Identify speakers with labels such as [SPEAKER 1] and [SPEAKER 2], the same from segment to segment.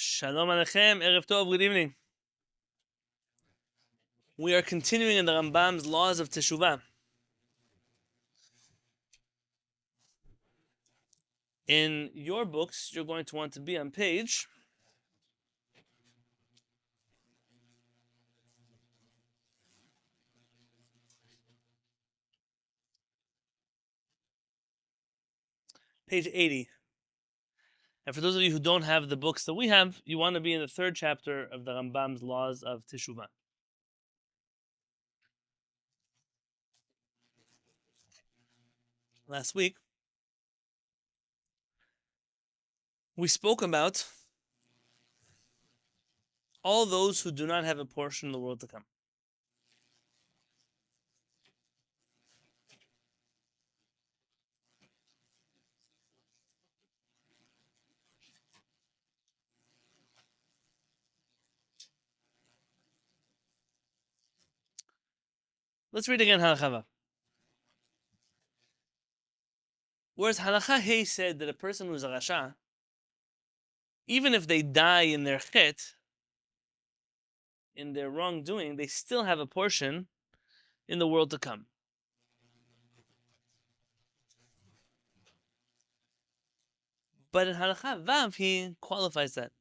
[SPEAKER 1] Shalom Aleichem, Erev Tov, good evening. We are continuing in the Rambam's laws of Teshuvah. In your books, you're going to want to be on page 80. And for those of you who don't have the books that we have, you want to be in the third chapter of the Rambam's laws of Teshuvah. Last week, we spoke about all those who do not have a portion in the world to come. Let's read again Halakha Vav. Whereas Halakha Hey said that a person who's a Rasha, even if they die in their chet, in their wrongdoing, they still have a portion in the world to come. But in Halakha Vav, he qualifies that.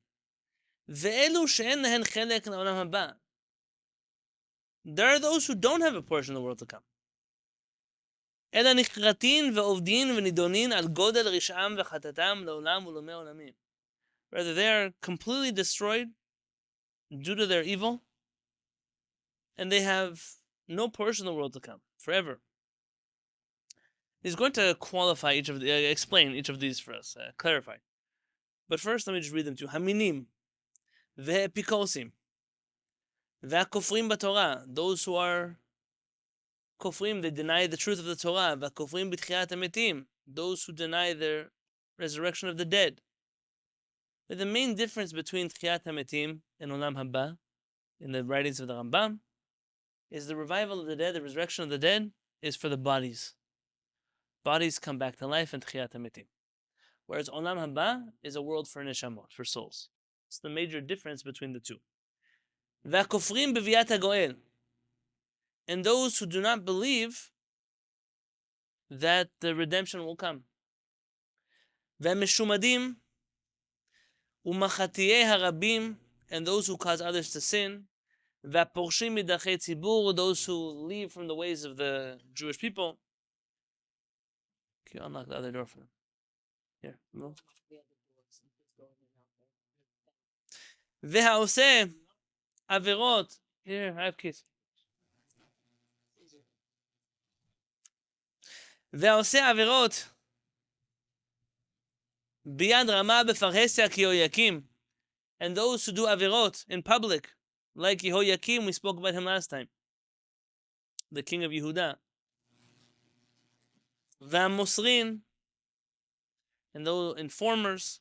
[SPEAKER 1] Ve'elu she'en lehen chelek la'olam haba. There are those who don't have a portion in the world to come. אלא נחרטין ועובדין ונידונין על גודל רשעם וחטאתם לעולם ולעולמי עולמים. Rather, they are completely destroyed due to their evil, and they have no portion in the world to come, forever. He's going to qualify explain each of these for us, clarify. But first, let me just read them to you. Haminim, ve'epikosim, ve'akofrim b'Torah, those who are kofrim, they deny the truth of the Torah. Ve'akofrim b'tchiyat hametim, those who deny the resurrection of the dead. But the main difference between tchiyat hametim and olam haba, in the writings of the Rambam, is the revival of the dead, the resurrection of the dead, is for the bodies. Bodies come back to life in tchiyat hametim. Whereas olam haba is a world for neshamot, for souls. It's the major difference between the two. Ve'akofrim b'viat hagoel, and those who do not believe that the redemption will come. Ve'meshumadim u'machatiyei harabim, and those who cause others to sin. Ve'porshim midachei tzibur, those who leave from the ways of the Jewish people. Can you unlock the other door for them? Here, move. Ve'haoseh averot. Here, I have keys. Ve'haoseh averot biyad rama b'farhesia kiyoyakim, and those who do averot in public, like Yehoyakim, we spoke about him last time, the king of Yehuda. Ve'amosrin, and those informers,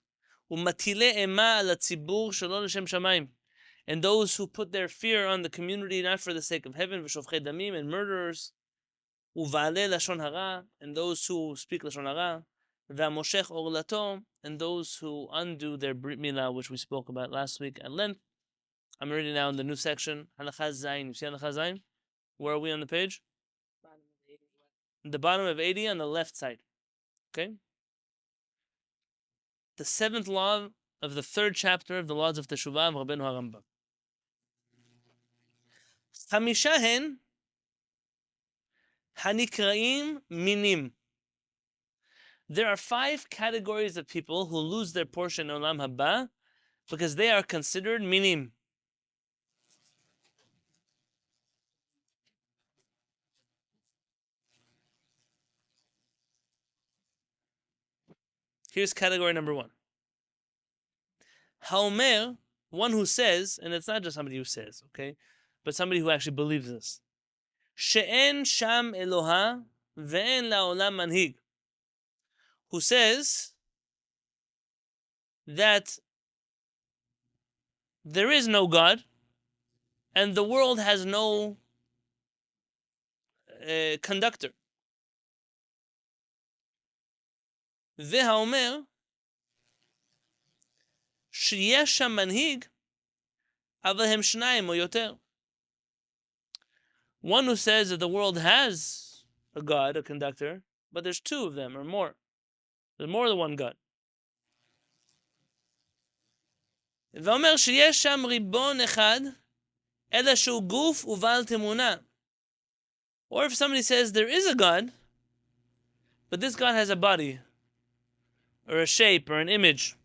[SPEAKER 1] u'matile ema al hatzibur shelo l'shem shamayim, and those who put their fear on the community not for the sake of heaven, v'shofchei damim, and murderers, u'va'alei lashon hara, and those who speak lashon hara, ve'amoshech orlato, and those who undo their brit milah, which we spoke about last week at length. I'm reading now in the new section, Halakha Zayin. You see Halakha Zayin? Where are we on the page? The bottom of 80 on the left side. Okay? The seventh law of the third chapter of the laws of Teshuvah of Rabbenu HaRambam. Chamisha hen hanikraim minim. There are 5 categories of people who lose their portion in Olam Haba because they are considered minim. Here's category number 1. Haomer, one who says, and it's not just somebody who says, okay, but somebody who actually believes this. She'en sham Eloha ve'en la'olam manhig. Who says that there is no God and the world has no conductor. Ve'haomer שיש שם מנהיג, אבל הם שניים או יותר. One who says that the world has a God, a conductor, but there's two of them or more. There's more than one God. ואומר שיש שם ריבון אחד, אלא שהוא גוף ובעל תמונה. Or if somebody says there is a God, but this God has a body, or a shape, or an image.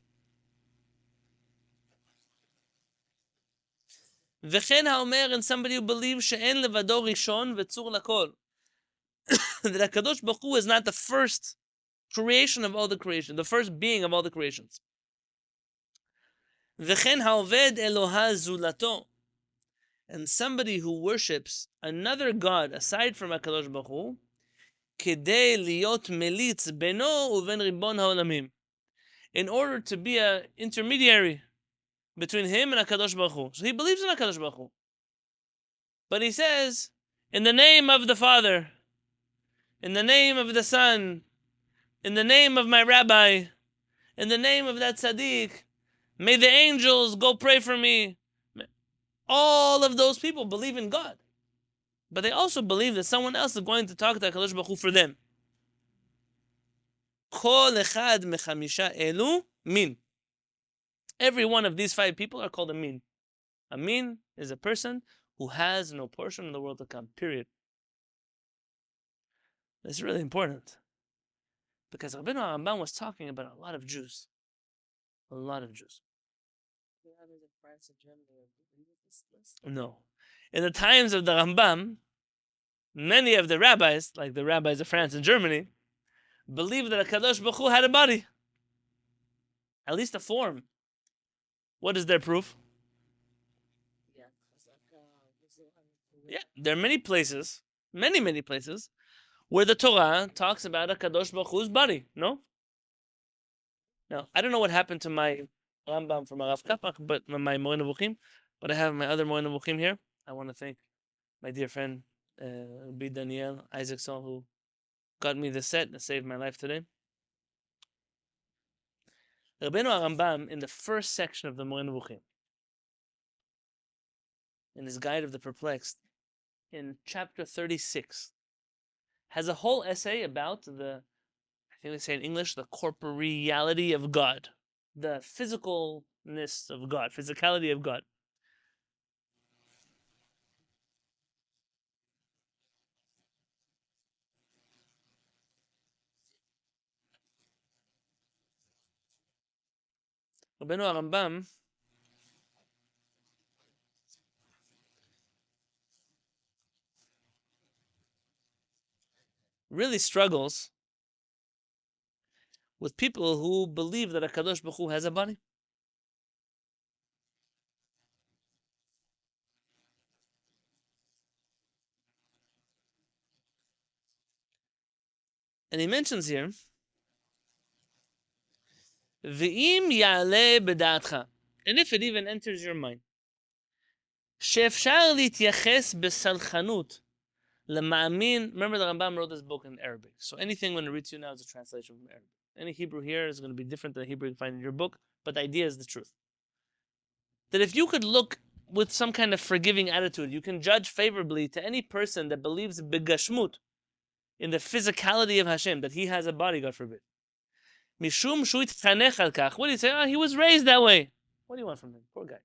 [SPEAKER 1] וכן האומר, and somebody who believes שאין לבדו ראשון וצור לכל. That HaKadosh Baruch Hu is not the first creation of all the creation, the first being of all the creations. וכן העובד אלוהה זולתו. And somebody who worships another God aside from HaKadosh Baruch Hu, כדי להיות מליץ בינו ובין ריבון העולמים. In order to be an intermediary between him and HaKadosh Baruch Hu. So he believes in HaKadosh Baruch Hu. But he says, in the name of the Father, in the name of the Son, in the name of my Rabbi, in the name of that Tzaddik, may the angels go pray for me. All of those people believe in God. But they also believe that someone else is going to talk to HaKadosh Baruch Hu for them. כל אחד מחמישה אלו מין. Every one of these 5 people are called a min. A min is a person who has no portion in the world to come, period. This is really important. Because Rabbenu HaRambam was talking about a lot of Jews. A lot of Jews. No. In the times of the Rambam, many of the rabbis, like the rabbis of France and Germany, believed that HaKadosh Baruch Hu had a body. At least a form. What is their proof? Yeah, there are many places, many places, where the Torah talks about HaKadosh Baruch Hu's body, no? Now, I don't know what happened to my Rambam from Arav Kapach, but my Moreh Nevuchim, but I have my other Moreh Nevuchim here. I want to thank my dear friend, Rabbi Daniel Isaacson, who got me the set that saved my life today. Rabbenu HaRambam, in the first section of the Moreh Nevuchim, in his Guide of the Perplexed, in chapter 36, has a whole essay about the, I think they say in English, the corporeality of God, the physicalness of God, physicality of God. Rabbenu HaRambam really struggles with people who believe that HaKadosh Baruch Hu has a body. And he mentions here, V'im ya'aleh b'da'atcha, and if it even enters your mind, she'efshar lityaches b'salchanut l'ma'amin. Remember, the Rambam wrote this book in Arabic, so anything I'm going to read to you now is a translation from Arabic. Any Hebrew here is going to be different than the Hebrew you find in your book, but the idea is the truth. That if you could look with some kind of forgiving attitude, you can judge favorably to any person that believes b'gashmut, in the physicality of Hashem, that he has a body, God forbid. Mishum shu itchanech al kach. What do you say? Oh, he was raised that way. What do you want from him? Poor guy.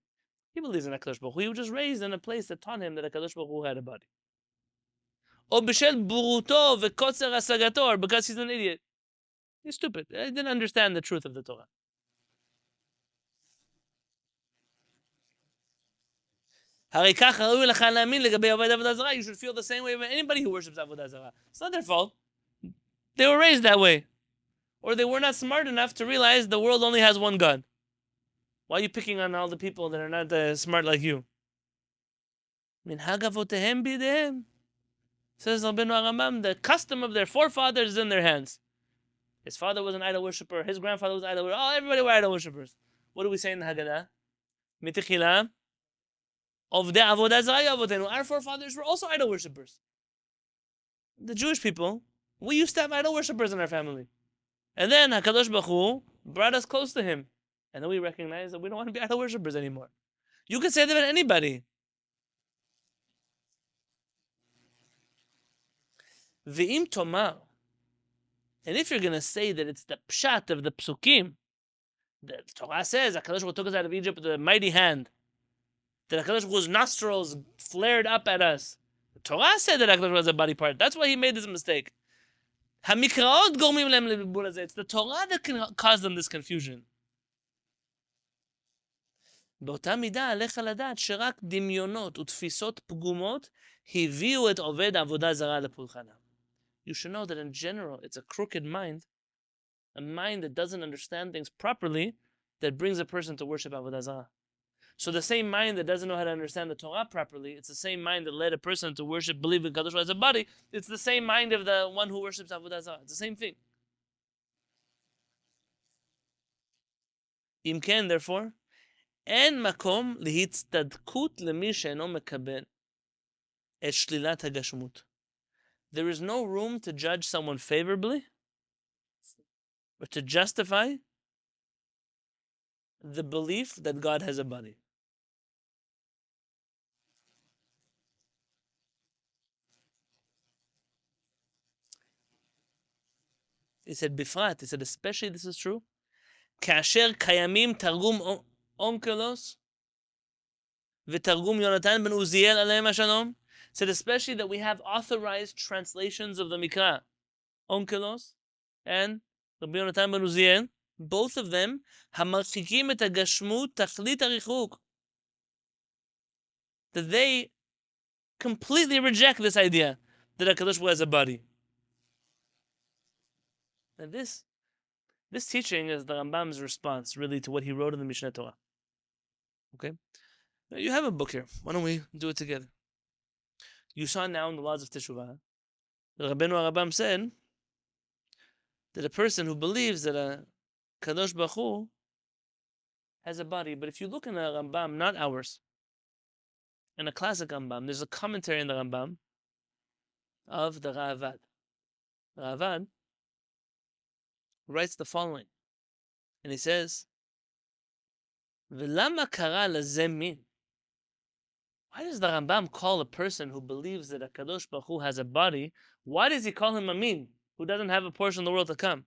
[SPEAKER 1] He believes in HaKadosh Baruch Hu. He was just raised in a place that taught him that HaKadosh Baruch Hu had a body. Or b'shel buruto v'kotzer asagato, or because he's an idiot. He's stupid. He didn't understand the truth of the Torah. You should feel the same way about anybody who worships Avodah Zarah. It's not their fault. They were raised that way. Or they were not smart enough to realize the world only has one God. Why are you picking on all the people that are not smart like you? Min hagavotehem bidehem. Says Rabbenu HaRambam, the custom of their forefathers is in their hands. His father was an idol worshipper. His grandfather was an idol worshipper. Oh, everybody were idol worshippers. What do we say in the Haggadah? Mitichila. Ovdei avodah zarah avotenu. Our forefathers were also idol worshippers. The Jewish people, we used to have idol worshippers in our family. And then HaKadosh Baruch Hu brought us close to him. And then we recognize that we don't want to be idol worshippers anymore. You can say that about anybody. Ve'im tomar. And if you're going to say that it's the pshat of the psukim, the Torah says HaKadosh Baruch Hu took us out of Egypt with a mighty hand, that HaKadosh Baruch Hu's nostrils flared up at us. The Torah said that HaKadosh Baruch Hu has a body part. That's why he made this mistake. Hamikraot gormim lehem lebibul hazeh. It's the Torah that can cause them this confusion. באותה מידה עליך לדעת שרק דמיונות ותפיסות פגומות הביאו את עובד עבודה זרה לפולחנה. You should know that in general, it's a crooked mind, a mind that doesn't understand things properly, that brings a person to worship Avodah Zarah. So the same mind that doesn't know how to understand the Torah properly, it's the same mind that led a person to worship, believe in Kadosh Baruch Hu as a body, it's the same mind of the one who worships Avodah Zarah. It's the same thing. אם כן, therefore, אין מקום להצטדקות למי שאינו מקבל את שלילת הגשמות. There is no room to judge someone favorably or to justify the belief that God has a body. He said, בפרט, he said, especially this is true, כאשר קיימים תרגום אונקלוס ותרגום יונתן בן עוזיאל עליהם השלום, said especially that we have authorized translations of the Mikra, Onkelos and Rabbi Yonatan ben Uziel, both of them, המרחיקים את הגשמות תכלית הריחוק, that they completely reject this idea that HaKadosh Baruch Hu has a body. And this teaching is the Rambam's response, really, to what he wrote in the Mishneh Torah. Okay? Now you have a book here. Why don't we do it together? You saw now in the laws of Teshuvah, the Rabbenu HaRambam said that a person who believes that a Kadosh Baruch Hu has a body, but if you look in the Rambam, not ours, in a classic Rambam, there's a commentary in the Rambam of the Ravad. The Ravad writes the following, and he says, V'lama kara lazeh min? Why does the Rambam call a person who believes that a Kadosh Baruch Hu has a body, why does he call him a min, who doesn't have a portion of the world to come?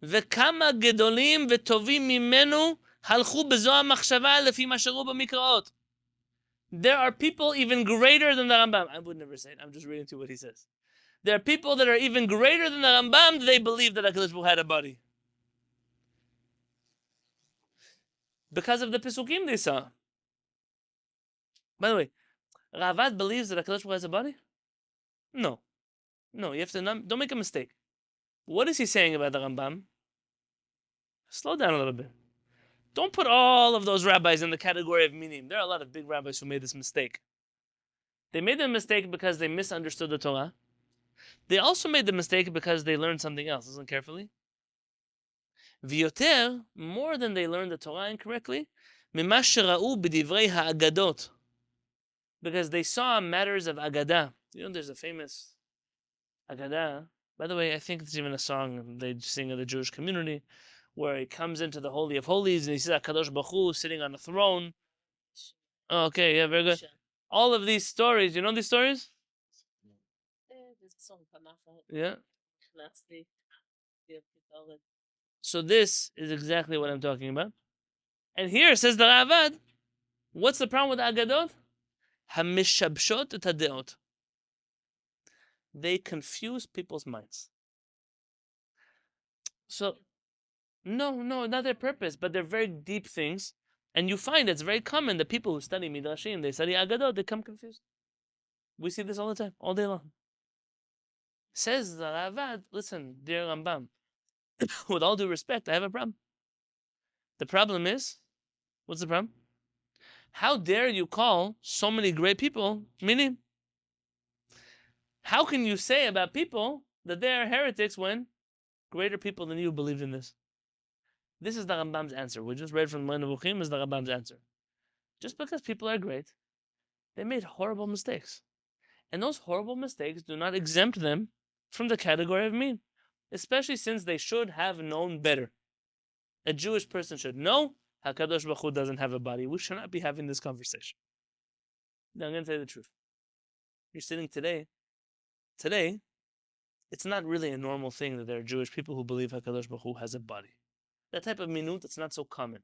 [SPEAKER 1] V'kama gedolim v'tovim mimenu halchu b'zo ha'machshava lefi ma sheru b'mikraot. There are people even greater than the Rambam. I would never say it. I'm just reading to you what he says. There are people that are even greater than the Rambam. They believe that HaKadosh Baruch Hu had a body because of the Pesukim they saw. By the way, Ravad believes that HaKadosh Baruch Hu has a body? No. No, you have to don't make a mistake. What is he saying about the Rambam? Slow down a little bit. Don't put all of those rabbis in the category of minim. There are a lot of big rabbis who made this mistake. They made the mistake because they misunderstood the Torah. They also made the mistake because they learned something else. Listen carefully. V'yoter, more than they learned the Torah incorrectly, mima shera'u b'divrei ha'agadot, because they saw matters of Agadah. You know, there's a famous Agadah. By the way, I think it's even a song they sing in the Jewish community, where he comes into the Holy of Holies and he sees HaKadosh Baruch Hu sitting on a throne. Oh, okay, yeah, very good. All of these stories, you know these stories? Yeah. So this is exactly what I'm talking about. And here says the Ravad, what's the problem with Agadot? Hamishabshot et hadeot. They confuse people's minds. So, no, not their purpose, but they're very deep things. And you find it's very common that people who study Midrashim, they study Agadot, they come confused. We see this all the time, all day long. Says the Ravad, listen, dear Rambam, with all due respect, I have a problem. The problem is, what's the problem? How dare you call so many great people minim? How can you say about people that they are heretics when greater people than you believed in this? This is the Rambam's answer. We just read from the Nevuchim is the Rambam's answer. Just because people are great, they made horrible mistakes. And those horrible mistakes do not exempt them from the category of min, especially since they should have known better. a Jewish person should know HaKadosh Baruch Hu doesn't have a body. We should not be having this conversation. Now, I'm going to tell you the truth. You're sitting today, it's not really a normal thing that there are Jewish people who believe HaKadosh Baruch Hu has a body. That type of minut, it's not so common.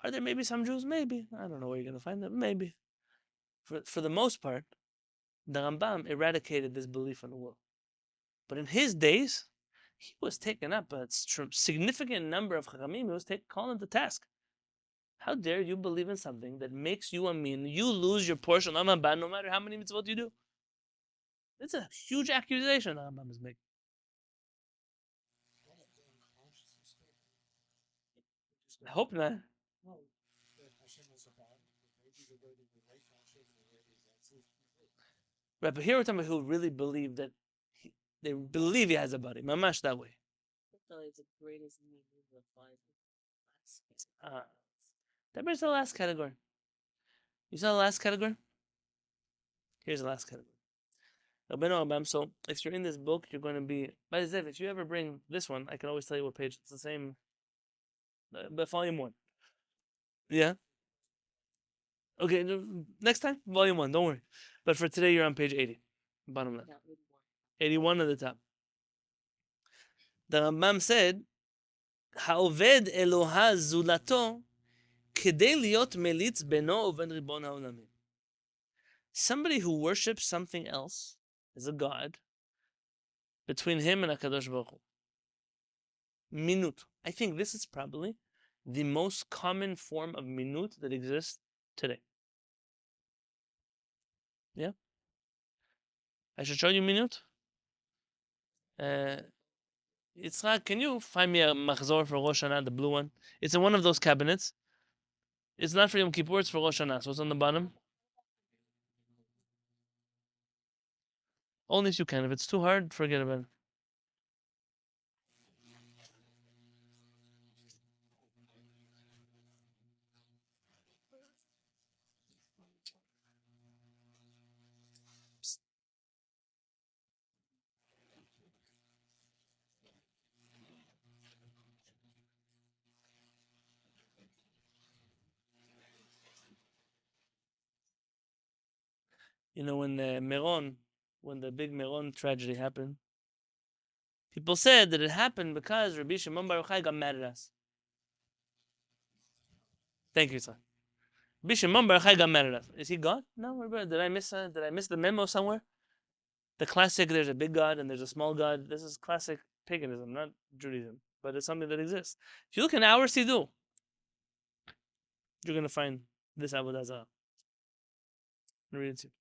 [SPEAKER 1] Are there maybe some Jews? Maybe. I don't know where you're going to find them. Maybe. For the most part, the Rambam eradicated this belief from the world. But in his days, he was taken up a significant number of HaRambam. He was calling to task. How dare you believe in something that makes you you lose your portion of Rambam no matter how many mitzvot you do? It's a huge accusation the Rambam is making. I hope not. Right, but here we're talking about who really believe that they believe he has a body. Mamash that way. That brings to the last category. You saw the last category? Here's the last category. Rabbenu, so if you're in this book, you're going to be. By the way, if you ever bring this one, I can always tell you what page. It's the same, but volume 1. Yeah? Okay, next time, volume 1, don't worry. But for today, you're on page 80, bottom left. 81 at the top. The Rambam said, Ha'oved Eloha zulato kedei liot melitz beno uven ribon ha'olamim. Somebody who worships something else is a god between him and HaKadosh Baruch Hu. Minut. I think this is probably the most common form of minut that exists today. Yeah? I should show you minut? Yitzhak, can you find me a machzor for Rosh Hashanah, the blue one? It's in one of those cabinets. It's not for Yom Kippur, it's for Rosh Hashanah. So it's on the bottom. Only if you can. If it's too hard, forget about it. You know, when the big Meron tragedy happened, people said that it happened because Rabbi Shimon Bar Yochai got mad at us. Thank you, sir. Rabbi Shimon Bar Yochai got mad at us. Is he God? No, did I miss the memo somewhere? The classic, there's a big God and there's a small God. This is classic paganism, not Judaism, but it's something that exists. If you look in our Siddur, you're going to find this Avodah Zarah. I'm going to read it to you.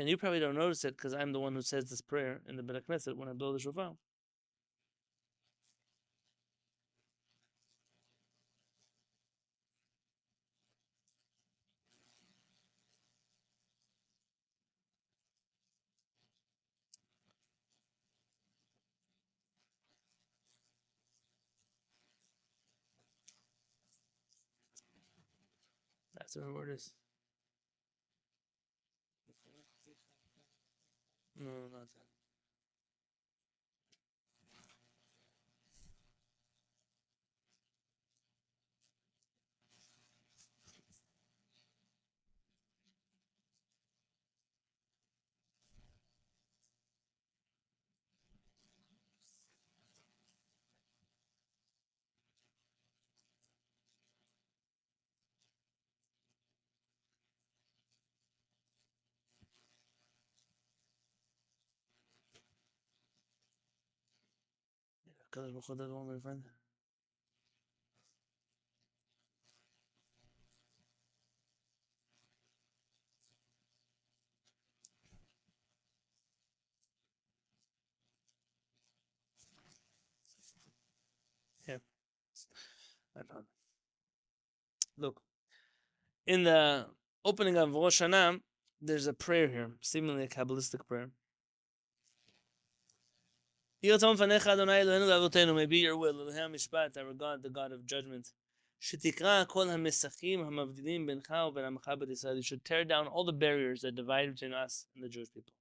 [SPEAKER 1] And you probably don't notice it because I'm the one who says this prayer in the Beit HaKnesset when I blow the shofar. That's the word is. No, not that. HaKadosh Baruch Hu doesn't want my friend. Yeah. I found it. Look. In the opening of Rosh Hashanah, there's a prayer here, seemingly a Kabbalistic prayer. Maybe your will, Elohei HaMishpat, our God, the God of judgment. שתקרע כל המסכים המבדילים בינך ובין עמך בית ישראל. You should tear down all the barriers that divide between us and the Jewish people.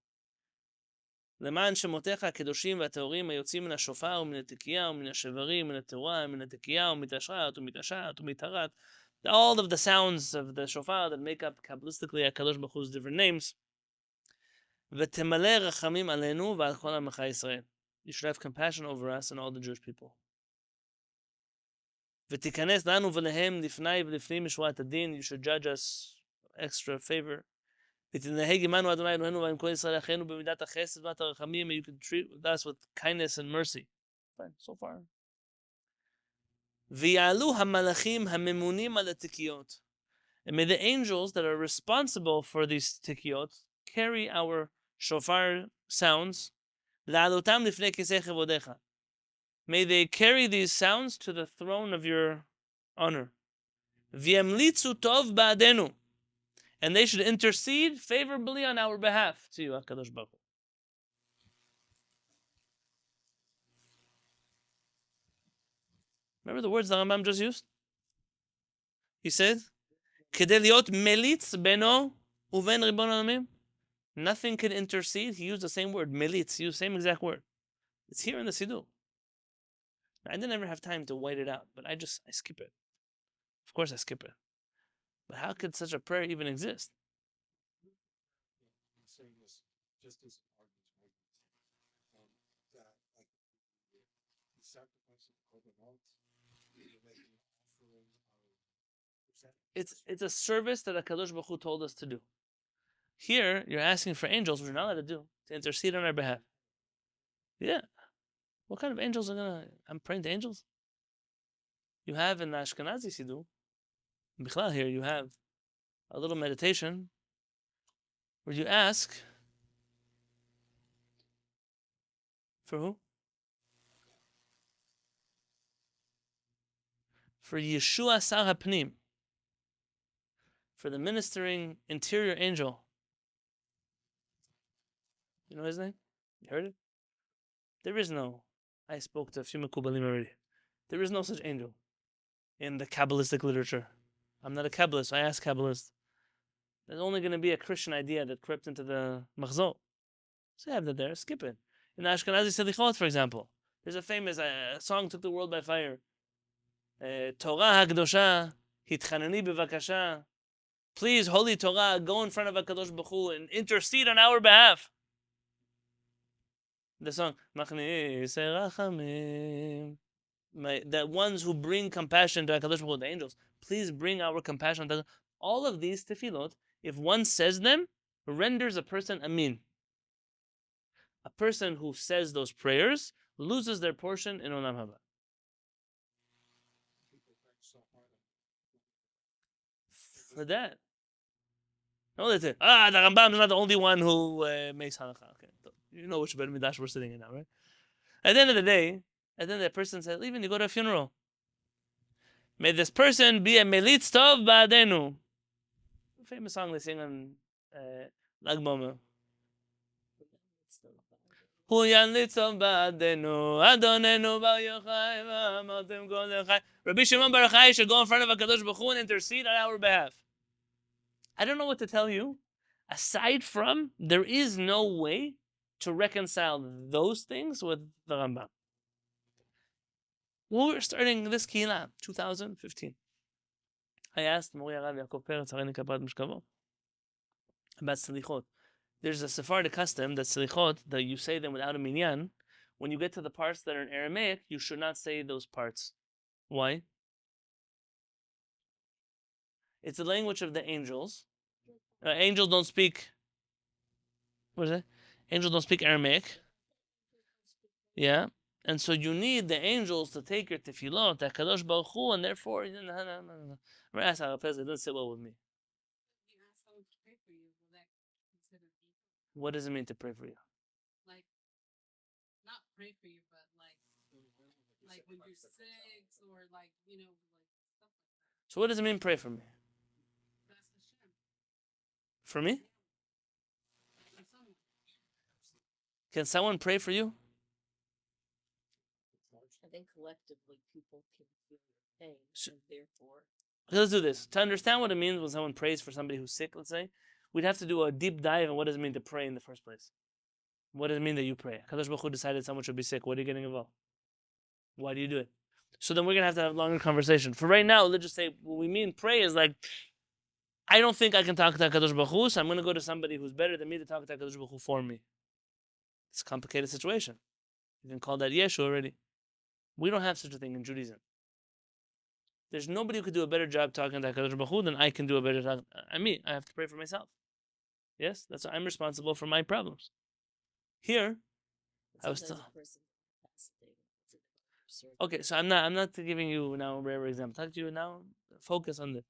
[SPEAKER 1] למען שמותיך הקדושים והטהורים היוצאים מן השופר ומן התקיעה ומן השברים ומן התרועה ומן התקיעה ומתשרת ומתשעת ומתהרת. All of the sounds of the shofar that make up Kabbalistically HaKadosh Baruch Hu's different names. ותמלא רחמים עלינו ועל כל עמך ישראל. You should have compassion over us and all the Jewish people. ותיכנס לנו ולהם לפני ולפנים משורת הדין. You should judge us extra favor. ותנהג עמנו אדוני אלוהינו ועם כל ישראל אחינו במידת החסד ואת הרחמים. You can treat us with kindness and mercy. Fine, so far. ויעלו המלאכים הממונים על התיקיות. And may the angels that are responsible for these tikiyot carry our shofar sounds. לעלותם לפני כיסא כבודך. May they carry these sounds to the throne of your honor. וימליצו טוב בעדנו. And they should intercede favorably on our behalf to you, HaKadosh Baruch Hu. Remember the words the Rambam just used? He said, כדי להיות מליץ בינו ובין ריבון העולמים. Nothing can intercede. He used the same word, melitz. He used the same exact word. It's here in the Siddur. I didn't ever have time to white it out, but I skip it. Of course I skip it. But how could such a prayer even exist?
[SPEAKER 2] I'm saying this just as an argument, that like the sacrifice of korbanot, you're making an offering of.
[SPEAKER 1] It's a service that HaKadosh Baruch Hu told us to do. Here, you're asking for angels, which we're not allowed to do, to intercede on our behalf. Yeah. What kind of angels are gonna... I'm praying to angels? You have in the Ashkenazi Siddur, Bichlal here, you have a little meditation where you ask for who? For Yeshua Sar HaPnim, for the ministering interior angel. You know his name? You heard it? There is no... I spoke to a few Mekubalim already. There is no such angel in the Kabbalistic literature. I'm not a Kabbalist, so I ask Kabbalists. There's only going to be a Christian idea that crept into the Machzor. So you have that there, skip it. In the Ashkenazi Selichot, for example, there's a famous song took the world by fire. Torah HaKdosha, Hitchanani Bevakasha. Please, Holy Torah, go in front of HaKadosh Baruch Hu and intercede on our behalf. The song, the ones who bring compassion to HaKadosh Baruch Hu, the angels, please bring our compassion to all of these tefillot. If one says them, renders a person amin. A person who says those prayers loses their portion in Olam Haba. For that. No, that's it. The Rambam is not the only one who makes halakha. Okay. You know which Beit Midrash we're sitting in now, right? At the end of the day, the person says, even you go to a funeral. May this person be a melitz tov ba'adenu. Famous song they sing on Lag Bomer. Hu yanlitz tov ba'adenu, Adonenu bar Yochai v'amartem kol Yochai. Rabbi Shimon Bar Yochai should go in front of HaKadosh Baruch Hu and intercede on our behalf. I don't know what to tell you. Aside from, there is no way to reconcile those things with the Rambam. When we were starting this Kehillat, 2015, I asked Mori Rav Yaakov Peretz Hareini Kaparat Mishkavo about Selichot. There's a Sephardic custom that Selichot, that you say them without a minyan. When you get to the parts that are in Aramaic, you should not say those parts. Why? It's the language of the angels. Angels don't speak... What is it? Angels don't speak Aramaic. Yeah. And so you need the angels to take your tefillot, the HaKadosh Baruch Hu, and therefore... I asked Harab Pez, it doesn't sit well with me. What does it mean to pray for you?
[SPEAKER 3] Like, not pray for you, but like when you're sick or like, you know, like stuff like that.
[SPEAKER 1] So what does it mean pray for me?
[SPEAKER 3] That's Hashem.
[SPEAKER 1] For me?
[SPEAKER 3] For someone.
[SPEAKER 1] Can someone pray for you?
[SPEAKER 3] collectively people can feel your pain, and therefore.
[SPEAKER 1] Okay, let's do this. To understand what it means when someone prays for somebody who's sick, let's say, we'd have to do a deep dive on what does it mean to pray in the first place. What does it mean that you pray? Kadosh Baruch Hu decided someone should be sick. What are you getting involved? Why do you do it? So then we're going to have a longer conversation. For right now, let's just say what we mean pray is like, I don't think I can talk to Kadosh Baruch Hu, so I'm going to go to somebody who's better than me to talk to Kadosh Baruch Hu for me. It's a complicated situation. You can call that Yeshu already. We don't have such a thing in Judaism. There's nobody who could do a better job talking to HaKadosh Baruch Hu than I can do a better job. I have to pray for myself. Yes, that's why I'm responsible for my problems. Here, I was still okay. So I'm not giving you now a rare example. Talk to you now. Focus on the.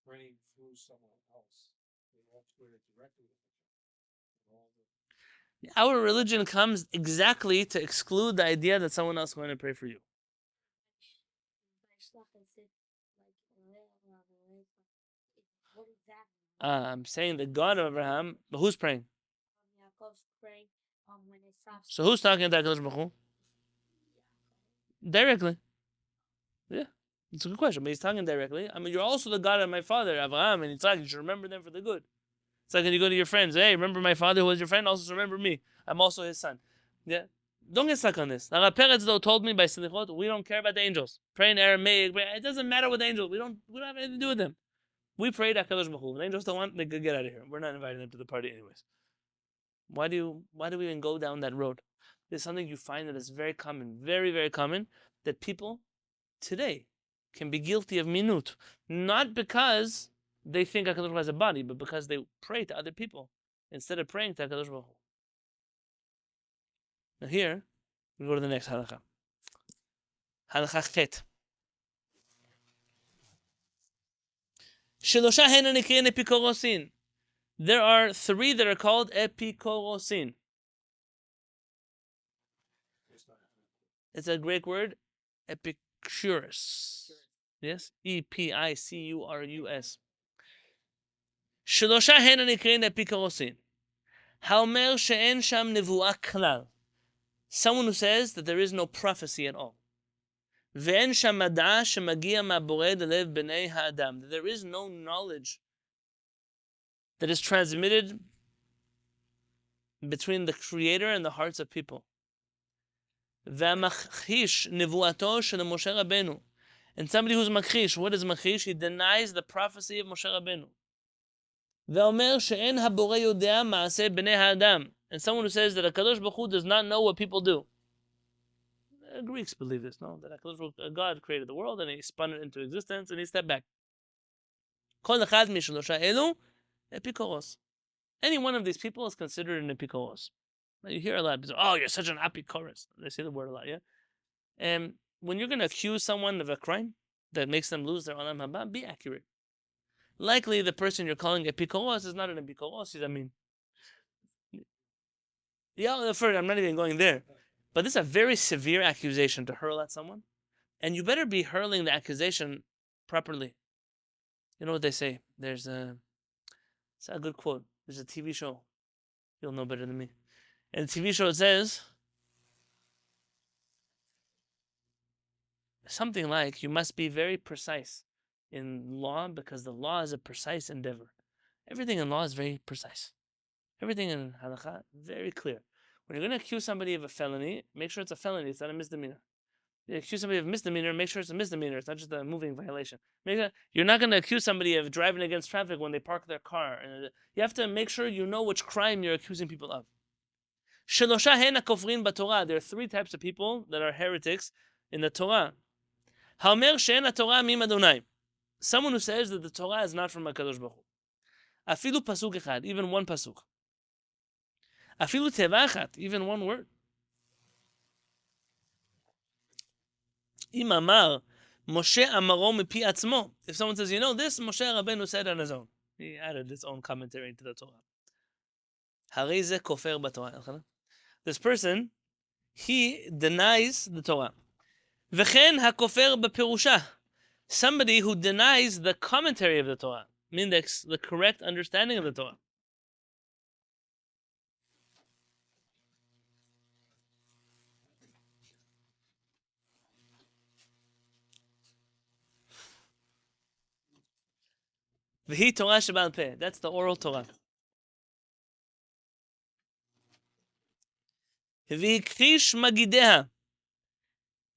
[SPEAKER 2] Praying through someone else, they all pray directly with
[SPEAKER 1] Our religion comes exactly to exclude the idea that someone else is going to pray for you. I'm saying the God of Abraham, but who's praying? So who's talking to HaKadosh Baruch Hu? Directly. Yeah, it's a good question, but he's talking directly. I mean, you're also the God of my father, Abraham and Yitzhak. You should remember them for the good. It's like when you go to your friends, hey, remember my father who was your friend? Also remember me. I'm also his son. Yeah. Don't get stuck on this. Rabbi Peretz though told me by Selichot, we don't care about the angels. Pray in Aramaic. It doesn't matter with angels. We don't have anything to do with them. We pray to HaKadosh Baruch Hu. When the angels don't want, they could get out of here. We're not inviting them to the party anyways. Why do we even go down that road? There's something you find that is very common, very, very common, that people today can be guilty of minut. Not because they think HaKadosh Baruch Hu has a body, but because they pray to other people instead of praying to HaKadosh Baruch Hu. Now here, we go to the next halakha. Halakha chet. Shelosha hena nikrein epikorosin. There are 3 that are called epikorosin. It's a Greek word, Epicurus. Yes? Epicurus. Shelosha hena nikrein epikorosin. Haomer she'en sham nevuah klal. Someone who says that there is no prophecy at all. Ve'en sham mad'a shemagia ma'borei lelev b'nei ha'adam. That there is no knowledge that is transmitted between the Creator and the hearts of people. Ve'amachchish nevuato shel Moshe Rabbenu. And somebody who's makhish, what is makhish? He denies the prophecy of Moshe Rabbenu. Ve'omer she'en ha'borei yodea ma'aseh b'nei ha'adam. And someone who says that HaKadosh Baruch Hu does not know what people do. Greeks believe this, no? That God created the world and he spun it into existence and he stepped back. Any one of these people is considered an epikoros. Now you hear a lot of people, oh, you're such an epikoros. They say the word a lot, yeah? And when you're going to accuse someone of a crime that makes them lose their olam haba, be accurate. Likely the person you're calling epikoros is not an epikoros, I mean. Yeah, first, I'm not even going there. But this is a very severe accusation to hurl at someone. And you better be hurling the accusation properly. You know what they say? It's a good quote. There's a TV show. You'll know better than me. And the TV show it says something like, you must be very precise in law because the law is a precise endeavor. Everything in law is very precise. Everything in halakha, very clear. When you're going to accuse somebody of a felony, make sure it's a felony, it's not a misdemeanor. You accuse somebody of misdemeanor, make sure it's a misdemeanor, it's not just a moving violation. You're not going to accuse somebody of driving against traffic when they park their car. You have to make sure you know which crime you're accusing people of. Shelosha hena kofrin b'Torah. There are 3 types of people that are heretics in the Torah. Haomer she'en haTorah mim Adonai. Someone who says that the Torah is not from HaKadosh Baruch Hu. Afilu pasuk echad, even one pasuk. Afilu teva echat, even one word. Im amar Moshe amaro mipi atzmo. If someone says, you know, this Moshe Rabbenu said on his own. He added his own commentary into the Torah. Harei ze kofer b'Torah. This person, he denies the Torah. V'chen hakofer b'perusha. Somebody who denies the commentary of the Torah, meaning the correct understanding of the Torah. V'hi Torah shebal peh. That's the oral Torah. V'hikrish magideha.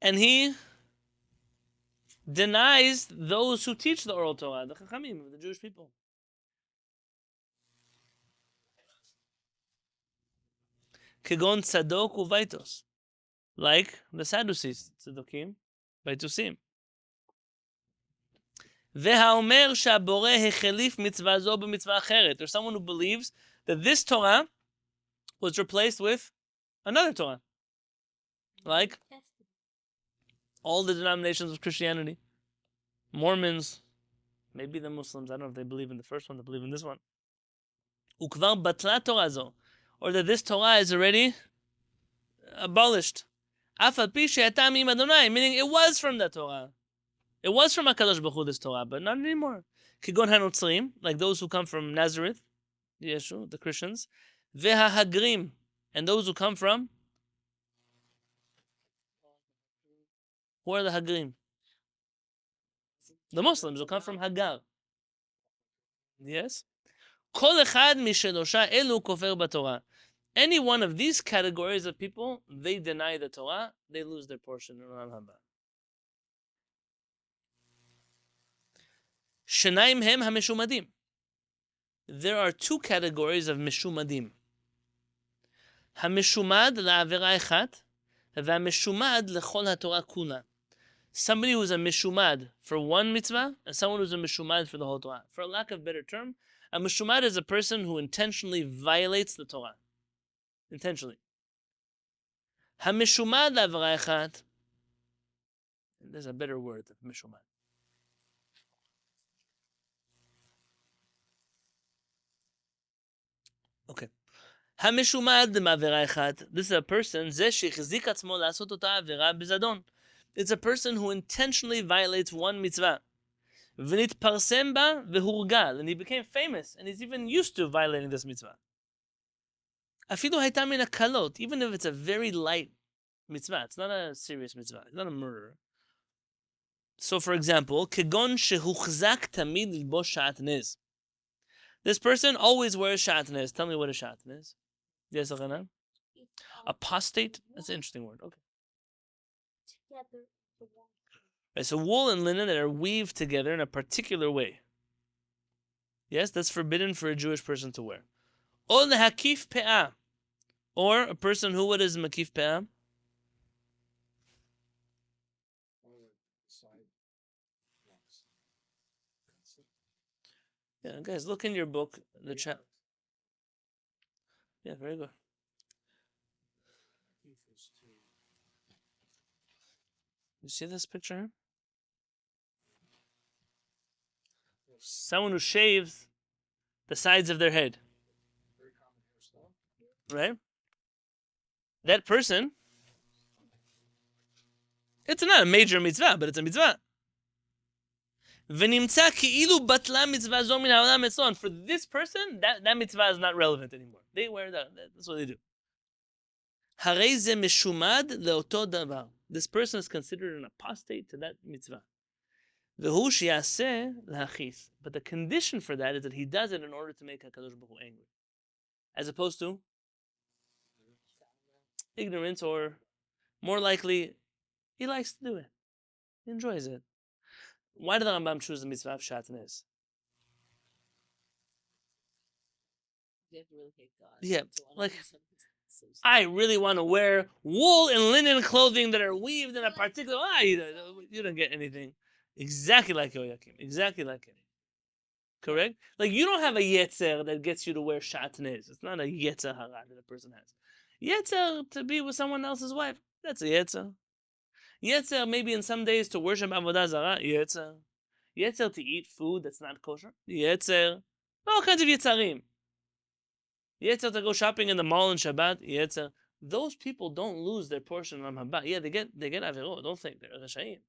[SPEAKER 1] And he denies those who teach the oral Torah, the Chachamim, the Jewish people. Kegon tzadok uvaitos. Like the Sadducees, Tzedokim, Vaitusim. והאומר שהבורא החליף מצווה זו במצווה אחרת. There's someone who believes that this Torah was replaced with another Torah. Like all the denominations of Christianity. Mormons, maybe the Muslims, I don't know if they believe in the first one, they believe in this one. וכבר בטלה תורה זו. Or that this Torah is already abolished. אף על פי שהייתה מעם אדוני, meaning it was from the Torah. It was from HaKadosh Baruch Hu, this Torah, but not anymore. כגון הנוצרים, like those who come from Nazareth, Yeshu, the Christians, וההגרים, and those who come from, who are the Hagrim? The Muslims who come from Hagar. Yes? כל אחד משלושה אלו כופר בתורה. Any one of these categories of people, they deny the Torah, they lose their portion in Olam Haba. שניים הם המשומדים. There are two categories of משומדים. המשומד לעבירה אחת, והמשומד לכל התורה כולה. Somebody who's a משומד for one mitzvah, and someone who's a משומד for the whole Torah. For lack of a better term, a משומד is a person who intentionally violates the Torah. Intentionally. המשומד לעבירה אחת, there's a better word than משומד. Okay. המשומד מעבירה אחת, this is a person, זה שהחזיק עצמו לעשות אותה עבירה בזדון. It's a person who intentionally violates one mitzvah. ונתפרסם בה והורגל, and he became famous, and he's even used to violating this mitzvah. אפילו הייתה מן הקלות, even if it's a very light mitzvah, it's not a serious mitzvah, it's not a murder. So for example, כגון שהוחזק תמיד ללבוש שעטנז. This person always wears shatnez. Tell me what a shatnez is. Yes, Elena? Apostate? That's an interesting word. Okay.
[SPEAKER 4] Together.
[SPEAKER 1] Right, so wool and linen that are weaved together in a particular way. Yes, that's forbidden for a Jewish person to wear. Or lehakif pe'ah. Or a person who, what is makif pe'ah? Yeah, guys, look in your book, the chat. Yeah, very good. You see this picture here? Someone who shaves the sides of their head. Right? That person, it's not a major mitzvah, but it's a mitzvah. ונמצא כאילו בטלה מצווה זו מן העולם אצלו. And for this person, that mitzvah is not relevant anymore. They wear that. That's what they do. הרי זה משומד לאותו דבר. This person is considered an apostate to that mitzvah. והוא שיעשה להכעיס. But the condition for that is that he does it in order to make HaKadosh Baruch Hu angry. As opposed to ignorance, or more likely, he likes to do it. He enjoys it. Why did the Rambam choose the mitzvah of shatnez?
[SPEAKER 3] You have to really hate God.
[SPEAKER 1] Yeah,
[SPEAKER 3] to wanna
[SPEAKER 1] like,
[SPEAKER 3] do something so stupid.
[SPEAKER 1] I really want to wear wool and linen clothing that are weaved in a particular way. You don't get anything. Exactly like Yoakim. Exactly like it. Correct? Like, you don't have a yetzer that gets you to wear shatnez. It's not a yetzer hara that a person has. Yetzer to be with someone else's wife. That's a yetzer. Yetzer maybe in some days to worship avodah zarah. Yetzer. Yetzer to eat food that's not kosher. Yetzer. All kinds of yetzarim. Yetzer to go shopping in the mall on Shabbat. Yetzer. Those people don't lose their portion on Haba. Yeah, they get averot. Don't think they're Rashayim.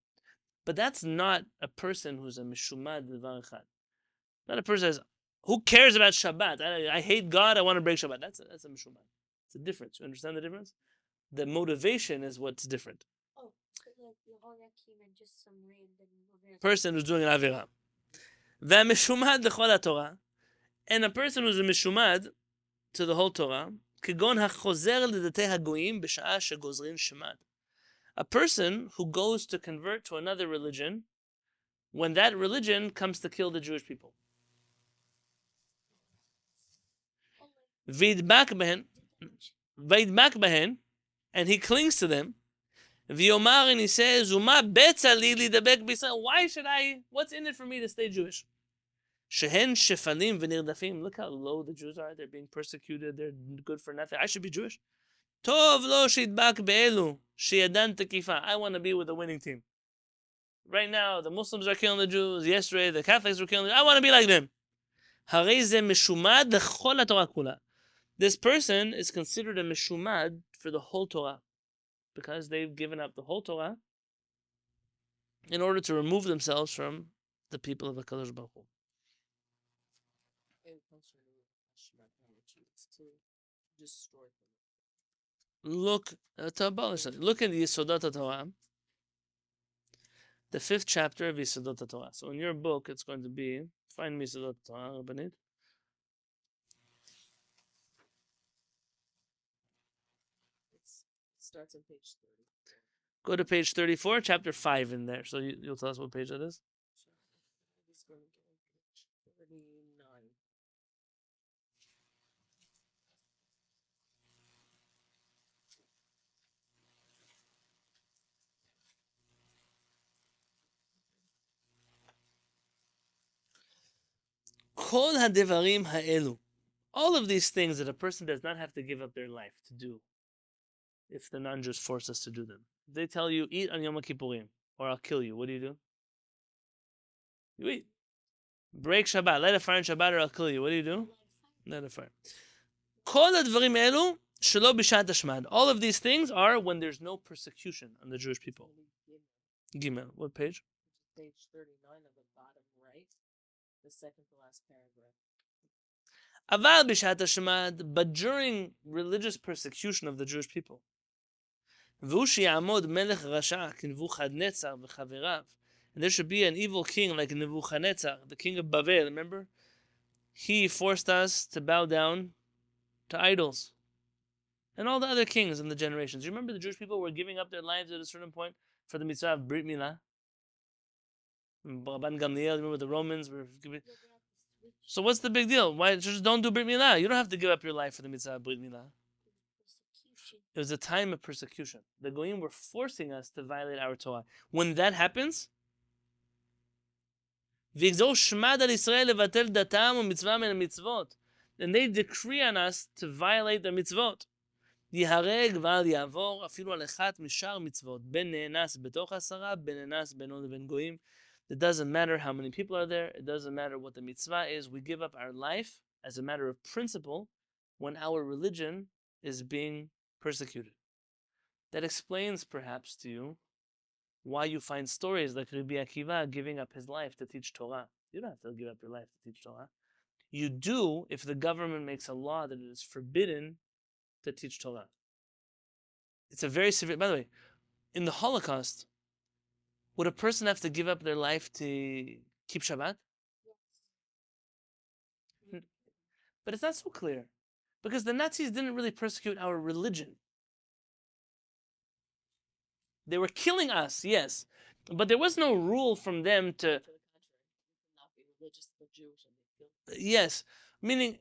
[SPEAKER 1] But that's not a person who's a mishumad levar echad. Not a person who cares about Shabbat. I hate God. I want to break Shabbat. That's a mishumad. It's a difference. You understand the difference? The motivation is what's different.
[SPEAKER 4] Oh, so like the Yehoiakim and just some random
[SPEAKER 1] Person who's doing an avirah. והמשומד לכל התורה, and a person who's a משומד to the whole Torah, כגון החוזר לדתי הגויים בשעה שגוזרין שמד. A person who goes to convert to another religion when that religion comes to kill the Jewish people. וידבק בהן, and he clings to them, ויאמר, and he says, ומה בצע לי להידבק בישראל? Why should I, what's in it for me to stay Jewish? שהן שפלים ונרדפים. Look how low the Jews are. They're being persecuted. They're good for nothing. I should be Jewish. טוב לו שידבק באלו שידן תקיפה. I want to be with the winning team. Right now, the Muslims are killing the Jews. Yesterday, the Catholics were killing them. I want to be like them. הרי זה משומד לכל התורה כולה. This person is considered a משומד for the whole Torah, because they've given up the whole Torah in order to remove themselves from the people of HaKadosh Baruch Hu. Look at Yesodot HaTorah, the 5th chapter of Yesodot HaTorah. So in your book, it's going to be, find me Yesodot HaTorah, Rabbanit.
[SPEAKER 3] Starts on page 30.
[SPEAKER 1] Go to page 34, chapter 5 in there. So you'll tell us what page that is?
[SPEAKER 3] He's going to get on page 39.
[SPEAKER 1] Kol hadevarim ha'elu. All of these things that a person does not have to give up their life to do, if the non-Jews force us to do them. If they tell you, eat on Yom Kippurim, or I'll kill you, what do? You eat. Break Shabbat, light a fire on Shabbat, or I'll kill you, what do? Light a fire. Kol hadvarim elu shelo b'shat hashmad. All of these things are when there's no persecution on the Jewish people. Gimel, what page?
[SPEAKER 3] Page 39 of the bottom right, the second to last paragraph.
[SPEAKER 1] Aval b'shat hashmad, but during religious persecution of the Jewish people. והוא שיעמוד מלך רשע כנבוכדנצר וחבריו. And there should be an evil king like Nebuchadnezzar, the king of Babel, remember? He forced us to bow down to idols. And all the other kings in the generations. You remember the Jewish people were giving up their lives at a certain point for the mitzvah of Brit Milah? Rabban Gamliel, remember the Romans were giving... So what's the big deal? Why just don't do Brit Milah? You don't have to give up your life for the mitzvah of Brit Milah. It was a time of persecution. The Goyim were forcing us to violate our Torah. When that happens, and they decree on us to violate the mitzvot. It doesn't matter how many people are there. It doesn't matter what the mitzvah is. We give up our life as a matter of principle when our religion is being persecuted. That explains perhaps to you why you find stories like Rabbi Akiva giving up his life to teach Torah. You don't have to give up your life to teach Torah. You do if the government makes a law that it is forbidden to teach Torah. It's a very severe... By the way, in the Holocaust, would a person have to give up their life to keep Shabbat? Yes. But it's not so clear. Because the Nazis didn't really persecute our religion. They were killing us, yes. But there was no rule from them to... Yes. Meaning,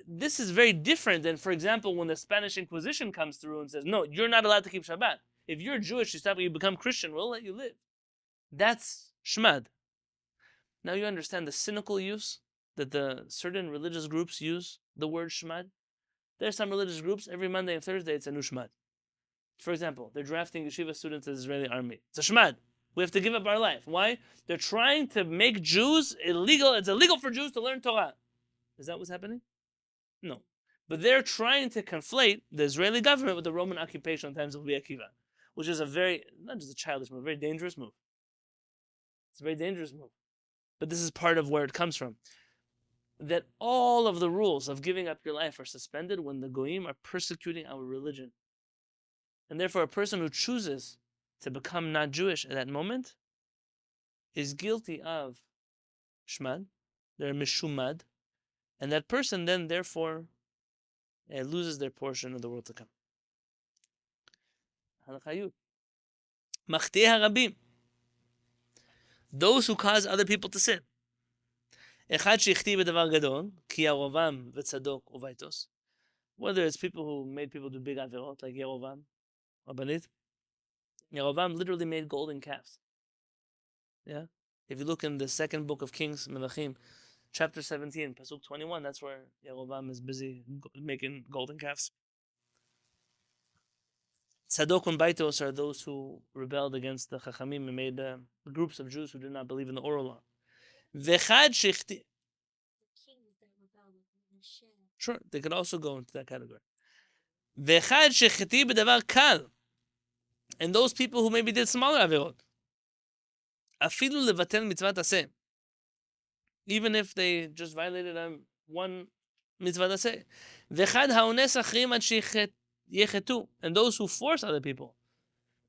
[SPEAKER 1] this is very different than, for example, when the Spanish Inquisition comes through and says, no, you're not allowed to keep Shabbat. If you're Jewish, you become Christian, we'll let you live. That's shmad. Now you understand the cynical use that the certain religious groups use the word shmad. There are some religious groups, every Monday and Thursday, it's a new shmad. For example, they're drafting yeshiva students to the Israeli army. It's a shmad. We have to give up our life. Why? They're trying to make Jews illegal. It's illegal for Jews to learn Torah. Is that what's happening? No. But they're trying to conflate the Israeli government with the Roman occupation in times of Rabbi Akiva, which is a very, not just a childish move, a very dangerous move. It's a very dangerous move. But this is part of where it comes from. That all of the rules of giving up your life are suspended when the Goyim are persecuting our religion. And therefore, a person who chooses to become not Jewish at that moment is guilty of shmad, they're mishumad, and that person then therefore loses their portion of the world to come. Machtei harabim, those who cause other people to sin. אחד שהחטיא בדבר גדול, כי ירבעם וצדוק ובייתוס. Whether it's people who made people do big averot, like Yerovam, Rabbanit. Yerovam literally made golden calves. Yeah? If you look in the second book of Kings, Melachim, chapter 17, Pasuk 21, that's where Yerovam is busy making golden calves. Tzadok and Baitos are those who rebelled against the Chachamim and made groups of Jews who did not believe in the oral law. Vechad shechti. Sure, they could also go into that category. Vechad shechti b'davar kal. And those people who maybe did smaller averot. Afilu levatel mitzvat aseh. Even if they just violated one mitzvah aseh. Vechad haones achrim ad sheyechetu. And those who force other people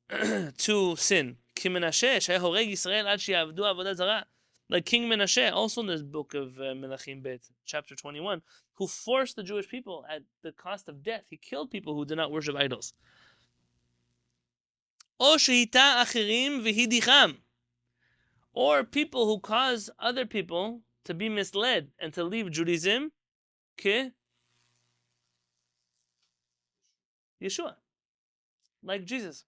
[SPEAKER 1] to sin. Ki Menashe shaya horeg Yisrael ad sheyavdu avodah zarah. Like King Menashe, also in this book of Melachim Bet, chapter 21, who forced the Jewish people at the cost of death. He killed people who did not worship idols. Or people who cause other people to be misled and to leave Judaism, Yeshua, like Jesus.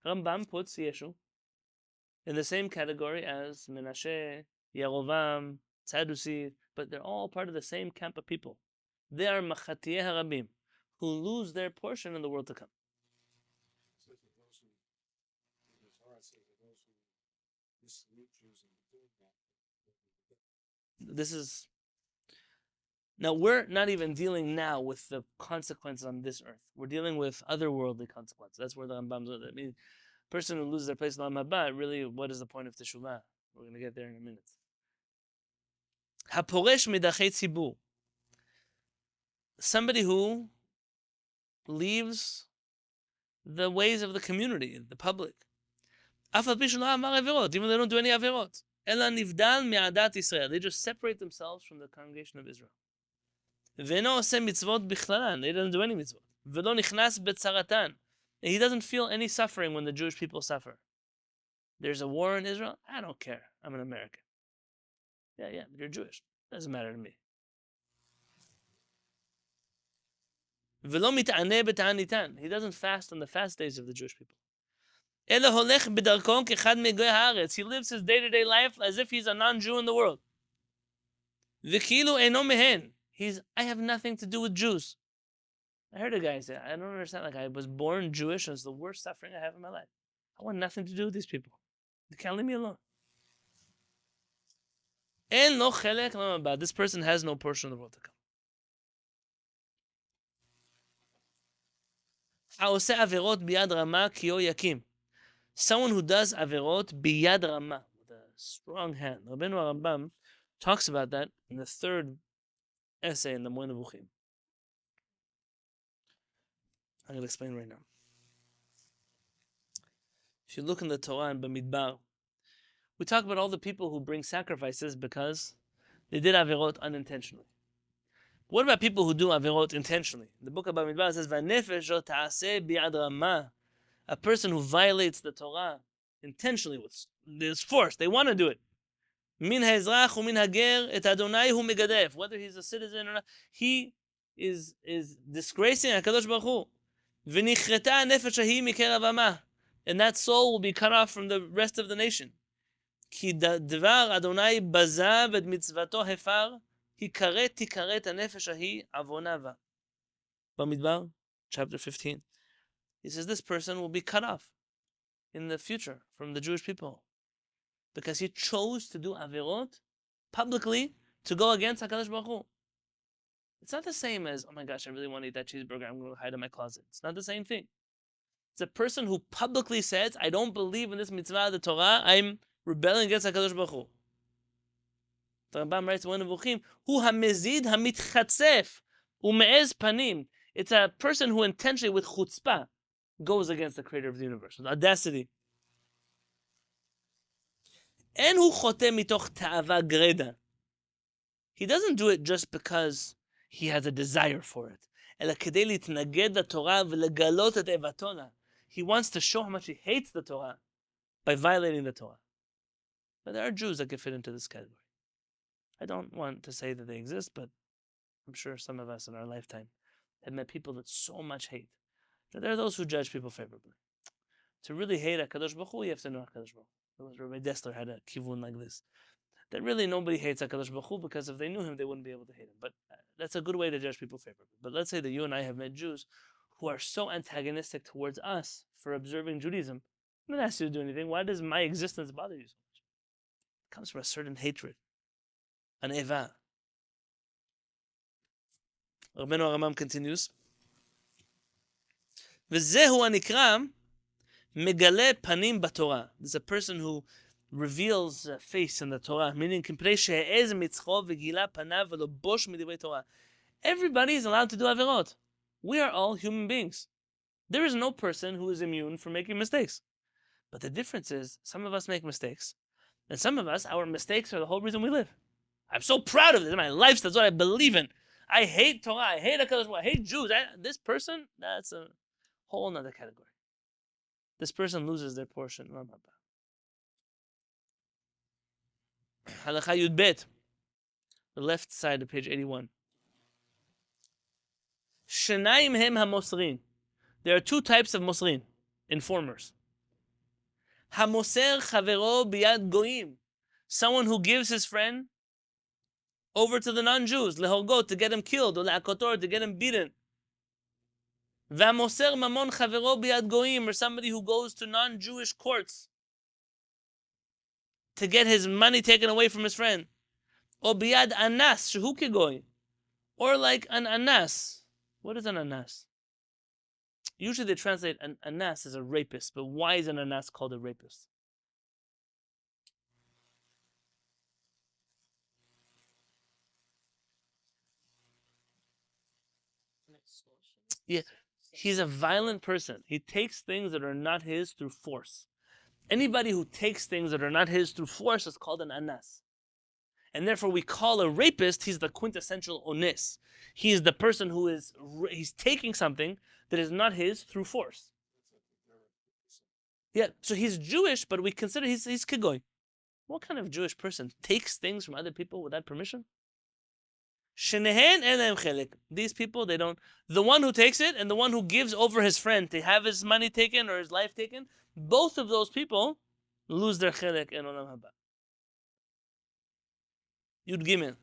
[SPEAKER 1] Rambam puts Yeshua in the same category as Menashe, Yerovam, Tzadusi, but they're all part of the same camp of people. They are Machatiyeh Harabim, who lose their portion in the world to come. This is... Now, we're not even dealing now with the consequences on this earth. We're dealing with otherworldly consequences. That's where the Rambam's... I mean, person who loses their place in Olam Haba, really, what is the point of Teshuvah? We're going to get there in a minute. Haporesh midachei tzibur. Somebody who leaves the ways of the community, the public. Af al pi shelo amar averot, even they don't do any averot. Ela nivdal me'adat Yisrael. They just separate themselves from the congregation of Israel. Ve'eno oseh mitzvot bichlalan. They don't do any mitzvot. Ve'lo nichnas betzaratan. He doesn't feel any suffering when the Jewish people suffer. There's a war in Israel? I don't care. I'm an American. Yeah, but you're Jewish. Doesn't matter to me. He doesn't fast on the fast days of the Jewish people. He lives his day-to-day life as if he's a non-Jew in the world. I have nothing to do with Jews. I heard a guy say, I don't understand. Like, I was born Jewish, and it's the worst suffering I have in my life. I want nothing to do with these people. They can't leave me alone. This person has no portion of the world to come. Someone who does averot biyad rama, with a strong hand. Rabbenu HaRambam talks about that in the third essay in the Moed Nevuchim. I'm going to explain right now. If you look in the Torah and Bamidbar, we talk about all the people who bring sacrifices because they did averot unintentionally. What about people who do averot intentionally? The book of Bamidbar says, "V'nefesh lo ta'aseh bi'ad ramah." A person who violates the Torah intentionally, there's force, they want to do it. Min ha'ezrach u'min hager et Adonai hu megadef. Whether he's a citizen or not, he is disgracing HaKadosh Baruch Hu. V'nichreta nefesh hahi mikerav amah. And that soul will be cut off from the rest of the nation. Ki dvar Adonai baza v'et mitzvato hefar, hikaret tikaret hanefesh hahi avonava. Bamidbar, chapter 15. He says this person will be cut off in the future from the Jewish people because he chose to do averot publicly to go against HaKadosh Baruch Hu. It's not the same as, oh my gosh, I really want to eat that cheeseburger, I'm going to hide in my closet. It's not the same thing. It's a person who publicly says, I don't believe in this mitzvah of the Torah, I'm rebelling against HaKadosh Baruch Hu. The Rambam writes in Moed Nevuchim, Hu hamezid hamitchatzef ume'ez panim. It's a person who intentionally, with chutzpah, goes against the creator of the universe, with audacity. אין הוא חוטא מתוך תאווה גרידא. He doesn't do it just because he has a desire for it. אלא כדי להתנגד לתורה ולגלות את איבתו לה. He wants to show how much he hates the Torah by violating the Torah. But there are Jews that can fit into this category. I don't want to say that they exist, but I'm sure some of us in our lifetime have met people that so much hate. That there are those who judge people favorably. To really hate HaKadosh Baruch Hu, you have to know HaKadosh Baruch Hu. Rabbi Dessler had a kivun like this. That really nobody hates HaKadosh Baruch Hu because if they knew him, they wouldn't be able to hate him. But that's a good way to judge people favorably. But let's say that you and I have met Jews who are so antagonistic towards us for observing Judaism. I'm not asking you to do anything. Why does my existence bother you so much? It comes from a certain hatred, an eva. Rabbenu HaRambam continues. וזהו הנקרא מגלה פנים בתורה. There's a person who reveals a face in the Torah, meaning כמפני שהעז מצחו וגילה פניו ולא בוש מדברי תורה. Everybody is allowed to do averot. We are all human beings. There is no person who is immune from making mistakes. But the difference is, some of us make mistakes, and some of us, our mistakes are the whole reason we live. I'm so proud of this. My life, that's what I believe in. I hate Torah. I hate HaKadosh Baruch Hu. I hate Jews. This person, that's a whole other category. This person loses their portion. Halakha Yud Bet, the left side of page 81. Shenayim hem hamosrin. There are two types of mosrin, informers. Hamoser chavero biyad goyim. Someone who gives his friend over to the non-Jews, lehorgot, to get him killed, or le'akotor, to get him beaten. V'hamoser mamon chavero biyad goyim, or somebody who goes to non-Jewish courts to get his money taken away from his friend. Or biyad anas, shehu kegoy. Or like an anas. What is an anas? Usually they translate an anas as a rapist, but why is an anas called a rapist? Yeah, he's a violent person. He takes things that are not his through force. Anybody who takes things that are not his through force is called an anas. And therefore we call a rapist, he's the quintessential onis. He is the person who he's taking something that is not his through force. Yeah, so he's Jewish, but we consider he's kigoy. What kind of Jewish person takes things from other people without permission? Shenehen elem chelik. These people, they don't. The one who takes it and the one who gives over his friend to have his money taken or his life taken, both of those people lose their chelik in olam haba. Yud Gimel.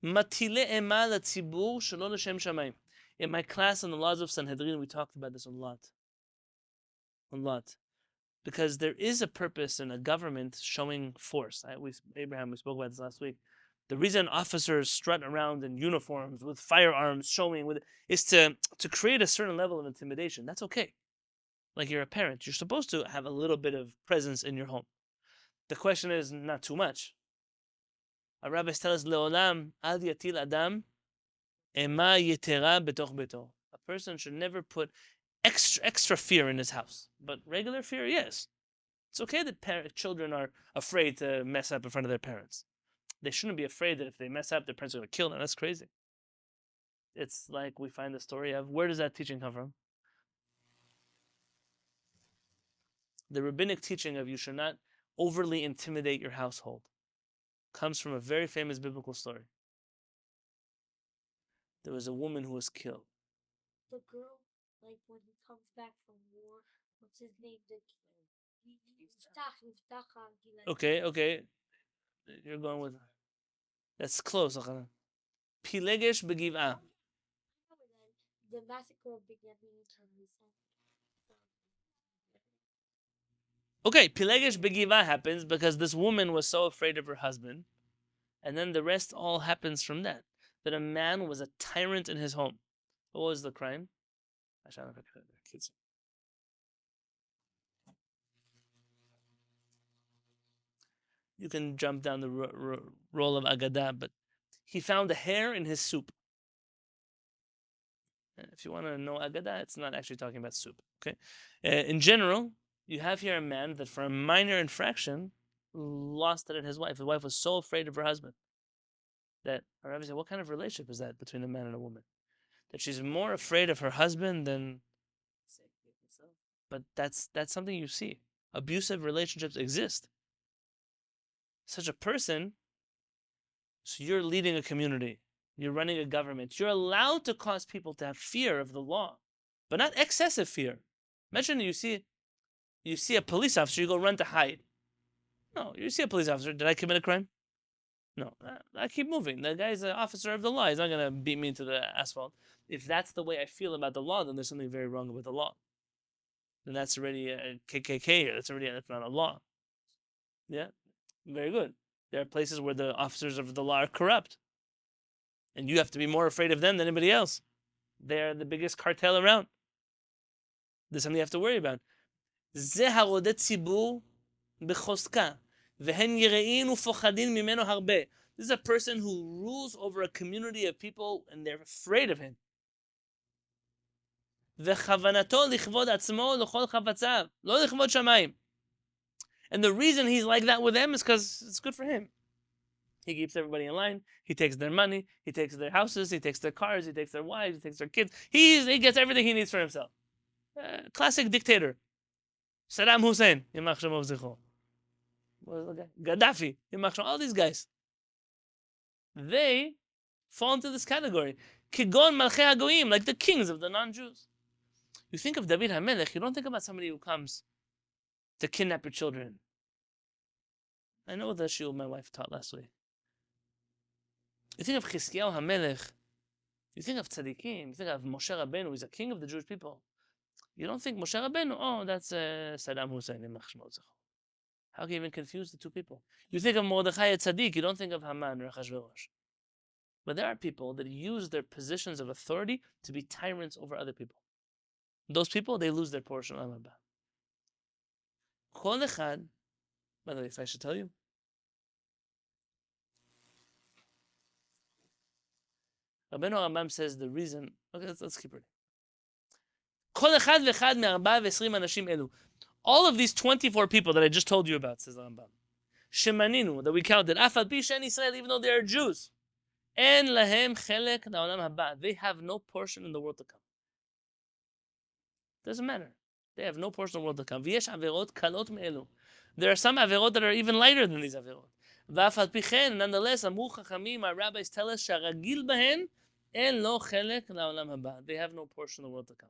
[SPEAKER 1] Matile ema latzibur shelo l'shem shamayim. In my class on the laws of Sanhedrin, we talked about this a lot. Because there is a purpose in a government showing force. Abraham, we spoke about this last week. The reason officers strut around in uniforms with firearms showing is to create a certain level of intimidation. That's okay. Like you're a parent, you're supposed to have a little bit of presence in your home. The question is not too much. Our rabbis tell us, Leolam al yatil adam ema yetera betoch beto. A person should never put extra fear in his house. But regular fear, yes. It's okay that children are afraid to mess up in front of their parents. They shouldn't be afraid that if they mess up, their parents are going to kill them. That's crazy. It's like we find the story of, where does that teaching come from? The rabbinic teaching of you should not overly intimidate your household comes from a very famous biblical story. There was a woman who was killed.
[SPEAKER 4] The girl, like when he comes back from war, what's his name?
[SPEAKER 1] Okay. You're going with... That's close. Pilegesh begiv'ah.
[SPEAKER 4] The massacre of Big
[SPEAKER 1] Okay, Pilegesh begiv'ah happens because this woman was so afraid of her husband, and then the rest all happens from that. That a man was a tyrant in his home. What was the crime? You can jump down the roll of Agadah, but he found a hair in his soup. If you want to know Agadah, it's not actually talking about soup. Okay. In general, you have here a man that for a minor infraction lost it in his wife. His wife was so afraid of her husband that our Rabbi said, what kind of relationship is that between a man and a woman? That she's more afraid of her husband than. But that's something you see. Abusive relationships exist. Such a person, so you're leading a community, you're running a government, you're allowed to cause people to have fear of the law, but not excessive fear. Imagine you see a police officer, you go run to hide. No, you see a police officer, did I commit a crime? No, I keep moving. The guy's an officer of the law. He's not going to beat me into the asphalt. If that's the way I feel about the law, then there's something very wrong with the law. Then that's already a KKK. That's not a law. Yeah, very good. There are places where the officers of the law are corrupt. And you have to be more afraid of them than anybody else. They're the biggest cartel around. There's something you have to worry about. זה הרודד ציבור בחוזקה, והן יראים ופוחדים ממנו הרבה. This is a person who rules over a community of people and they're afraid of him. וכוונתו לכבוד עצמו לכל חפציו, לא לכבוד שמיים. And the reason he's like that with them is because it's good for him. He keeps everybody in line. He takes their money. He takes their houses. He takes their cars. He takes their wives. He takes their kids. He gets everything he needs for himself. Classic dictator. Saddam Hussein. Gaddafi. All these guys. They fall into this category. Kigon Malchei HaGoyim, like the kings of the non-Jews. You think of David HaMelech, you don't think about somebody who comes to kidnap your children. I know the shiur my wife taught last week. You think of Chizkiyahu HaMelech, you think of tzaddikim, you think of Moshe Rabbenu, he's a king of the Jewish people. You don't think Moshe Rabbenu, oh, that's Saddam Hussein. How can you even confuse the two people? You think of Mordechai Tzaddik, you don't think of Haman or Achashverosh. But there are people that use their positions of authority to be tyrants over other people. Those people, they lose their portion of Olam Haba. Kol echad, by the way, if I should tell you, Rabbenu HaRambam says the reason. Okay, let's keep reading. Kol echad v'echad me'arba v'esrim anashim elu. All of these 24 people that I just told you about, says the Rambam, shemaninu, that we counted, af al pi she'en Israel, even though they are Jews, en lahem chelek la'olam haba. They have no portion in the world to come. Doesn't matter. They have no portion in the world to come. V'yesh averot kalot me'elu. There are some averot that are even lighter than these averot. V'af al pi chen, nonetheless, amru chachamim, our rabbis tell us, sharagil bahen, en lo chelek la'olam haba. They have no portion in the world to come.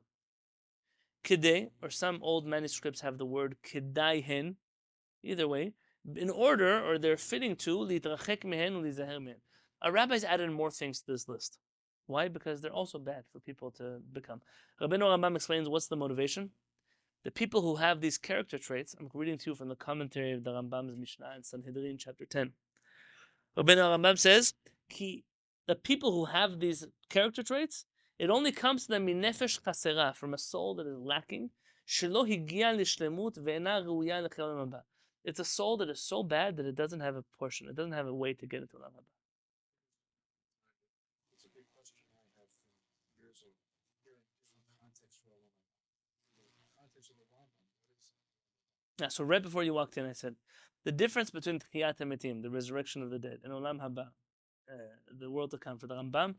[SPEAKER 1] Kedei, or some old manuscripts have the word kedai hen. Either way, in order, or they're fitting to, litrachek mehen ulizaher mehen. Our rabbis added more things to this list. Why? Because they're also bad for people to become. Rabbenu HaRambam explains what's the motivation. The people who have these character traits, I'm reading to you from the commentary of the Rambam's Mishnah in Sanhedrin chapter 10. Rabbenu HaRambam says, the people who have these character traits, it only comes to them minefesh chasera, from a soul that is lacking. Shelo higia lishlemut ve'ena ruya lechel olam haba. It's a soul that is so bad that it doesn't have a portion. It doesn't have a way to get into olam haba.
[SPEAKER 2] It's a big question I have from years of hearing different contexts for Olam Haba. The context of the Rambam, what is
[SPEAKER 1] Yeah, so right before you walked in, I said, the difference between Tchiyat HaMetim, the resurrection of the dead, and Olam Haba, the world to come, for the Rambam,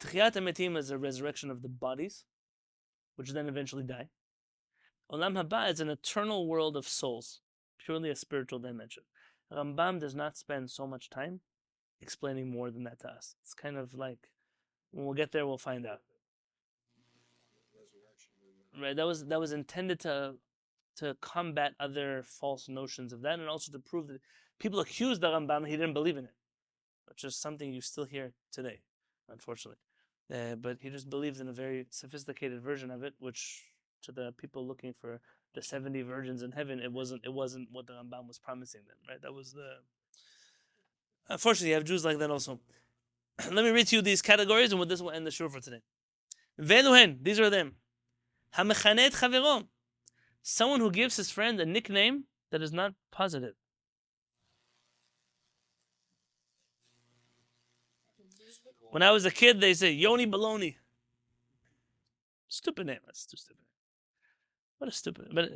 [SPEAKER 1] Tchiyat HaMetim is a resurrection of the bodies, which then eventually die. Olam Haba is an eternal world of souls, purely a spiritual dimension. Rambam does not spend so much time explaining more than that to us. It's kind of like, when we'll get there, we'll find out.
[SPEAKER 2] resurrection?
[SPEAKER 1] Right? That was intended to combat other false notions of that, and also to prove that people accused the Rambam he didn't believe in it, which is something you still hear today, unfortunately. But he just believes in a very sophisticated version of it, which to the people looking for the 70 virgins in heaven, it wasn't what the Rambam was promising them, right? That was the. Unfortunately, you have Jews like that also. Let me read to you these categories, and with this we'll end the shiur for today. Ve'eluhen, these are them. Hamechaneh et chavero, someone who gives his friend a nickname that is not positive. When I was a kid, they say Yoni Baloney. Stupid name. That's too stupid. What a stupid. But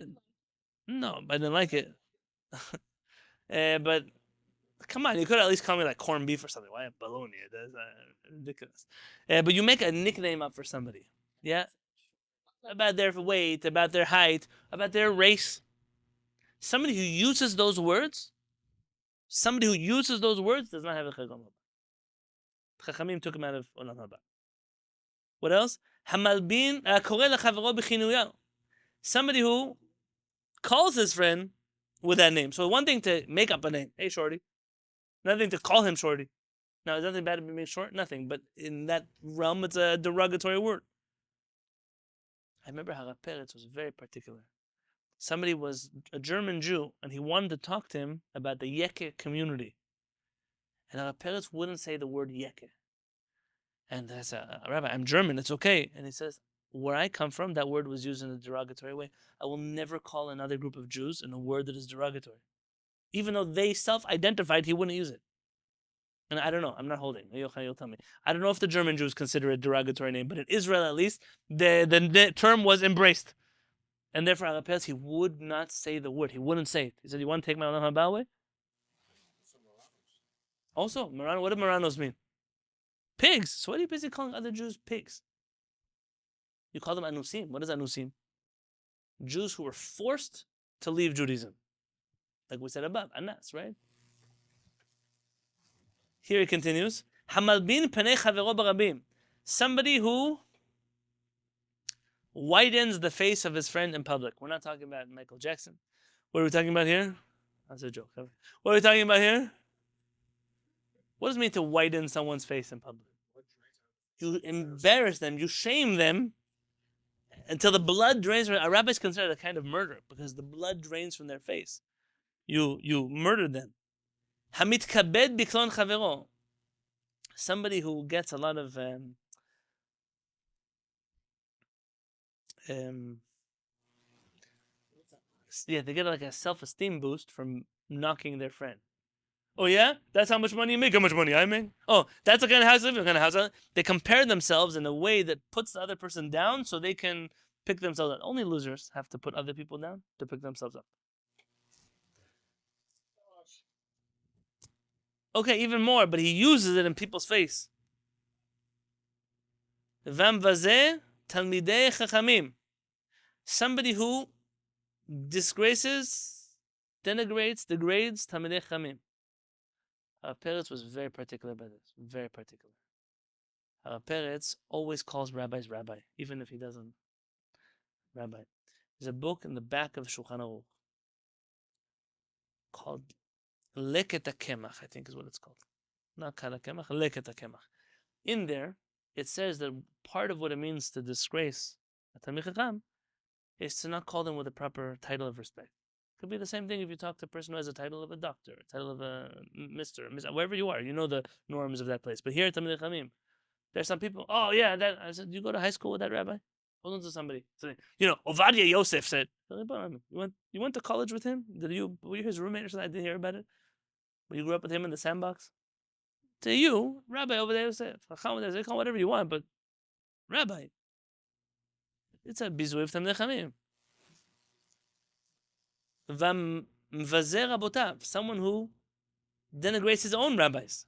[SPEAKER 1] no, I didn't like it. But come on, you could at least call me like corned beef or something. Why bologna? That's ridiculous. But you make a nickname up for somebody. Yeah? About their weight, about their height, about their race. Somebody who uses those words, does not have a chayil. Chachamim took him out of Olam Haba. What else? Hamalbin koreh lechavero b'chinuyav. Somebody who calls his friend with that name. So one thing to make up a name. Hey, Shorty. Another thing to call him Shorty. Now, is nothing bad to being short? Nothing. But in that realm, it's a derogatory word. I remember how Rav Peretz was very particular. Somebody was a German Jew, and he wanted to talk to him about the Yeke community. And Rav Peretz wouldn't say the word Yeke. And I said, Rabbi, I'm German, it's okay. And he says, where I come from, that word was used in a derogatory way. I will never call another group of Jews in a word that is derogatory. Even though they self-identified, he wouldn't use it. And I don't know, I'm not holding. You'll tell me. I don't know if the German Jews consider it a derogatory name, but in Israel at least, the term was embraced. And therefore, Rav Peretz, he would not say the word. He wouldn't say it. He said, you want to take my Olam Haba away? Also, Marano, what do Maranos mean? Pigs. So what are you busy calling other Jews pigs? You call them Anusim. What is Anusim? Jews who were forced to leave Judaism. Like we said above, Anas, right? Here he continues. Hamalbin penei chavero barabim. Somebody who widens the face of his friend in public. We're not talking about Michael Jackson. What are we talking about here? That's a joke. What are we talking about here? What does it mean to widen someone's face in public? You embarrass them, you shame them until the blood drains. A rabbi is considered a kind of murder because the blood drains from their face. You murdered them. Hamit kabed biklon chavero. Somebody who gets a lot of they get like a self-esteem boost from knocking their friend. Oh yeah, that's how much money you make. How much money I make? Oh, that's the kind of house I live in. Kind of house I live. They compare themselves in a way that puts the other person down, so they can pick themselves up. Only losers have to put other people down to pick themselves up. Okay, even more, but he uses it in people's face. Vamvazeh talmidei chachamim. Somebody who disgraces, denigrates, degrades talmidei chachamim. Peretz was very particular about this. Very particular. Peretz always calls rabbis rabbi, even if he doesn't. Rabbi. There's a book in the back of Shulchan Aruch called Leket HaKemach, I think is what it's called. Not Kal HaKemach, Leket HaKemach. In there, it says that part of what it means to disgrace a Talmid Chacham is to not call them with a proper title of respect. It could be the same thing if you talk to a person who has a title of a doctor, a title of a Mr., wherever you are. You know the norms of that place. But here at Talmid Chachamim, there's some people, oh yeah, that I said, you go to high school with that rabbi? Hold on to somebody. So, Ovadia Yosef said, you went to college with him? Were you his roommate or something? I didn't hear about it. But you grew up with him in the sandbox? To you, Rabbi over there Yosef. They call whatever you want, but Rabbi. It's a bizui of Talmid Chachamim. Vamvazer rabotav, someone who denigrates his own rabbis.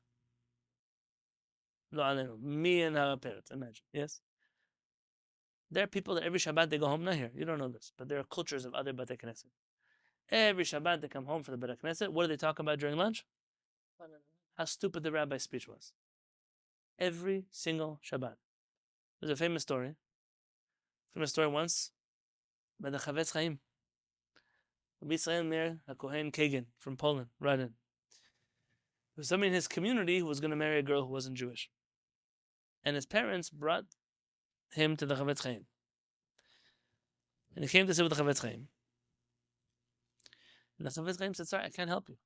[SPEAKER 1] Lo alenu, me and our parents, imagine, yes? There are people that every Shabbat they go home, not here, you don't know this, but there are cultures of other Bate Knesset. Every Shabbat they come home for the Bate Knesset. What do they talk about during lunch? How stupid the rabbi's speech was. Every single Shabbat. There's a famous story. Once by the Chavetz Chaim. Rabbi Yisrael Meir HaKohen Kagan from Poland, Radin. There was somebody in his community who was going to marry a girl who wasn't Jewish. And his parents brought him to the Chavetz Chaim. And he came to sit with the Chavetz Chaim. And the Chavetz Chaim said, sorry, I can't help you.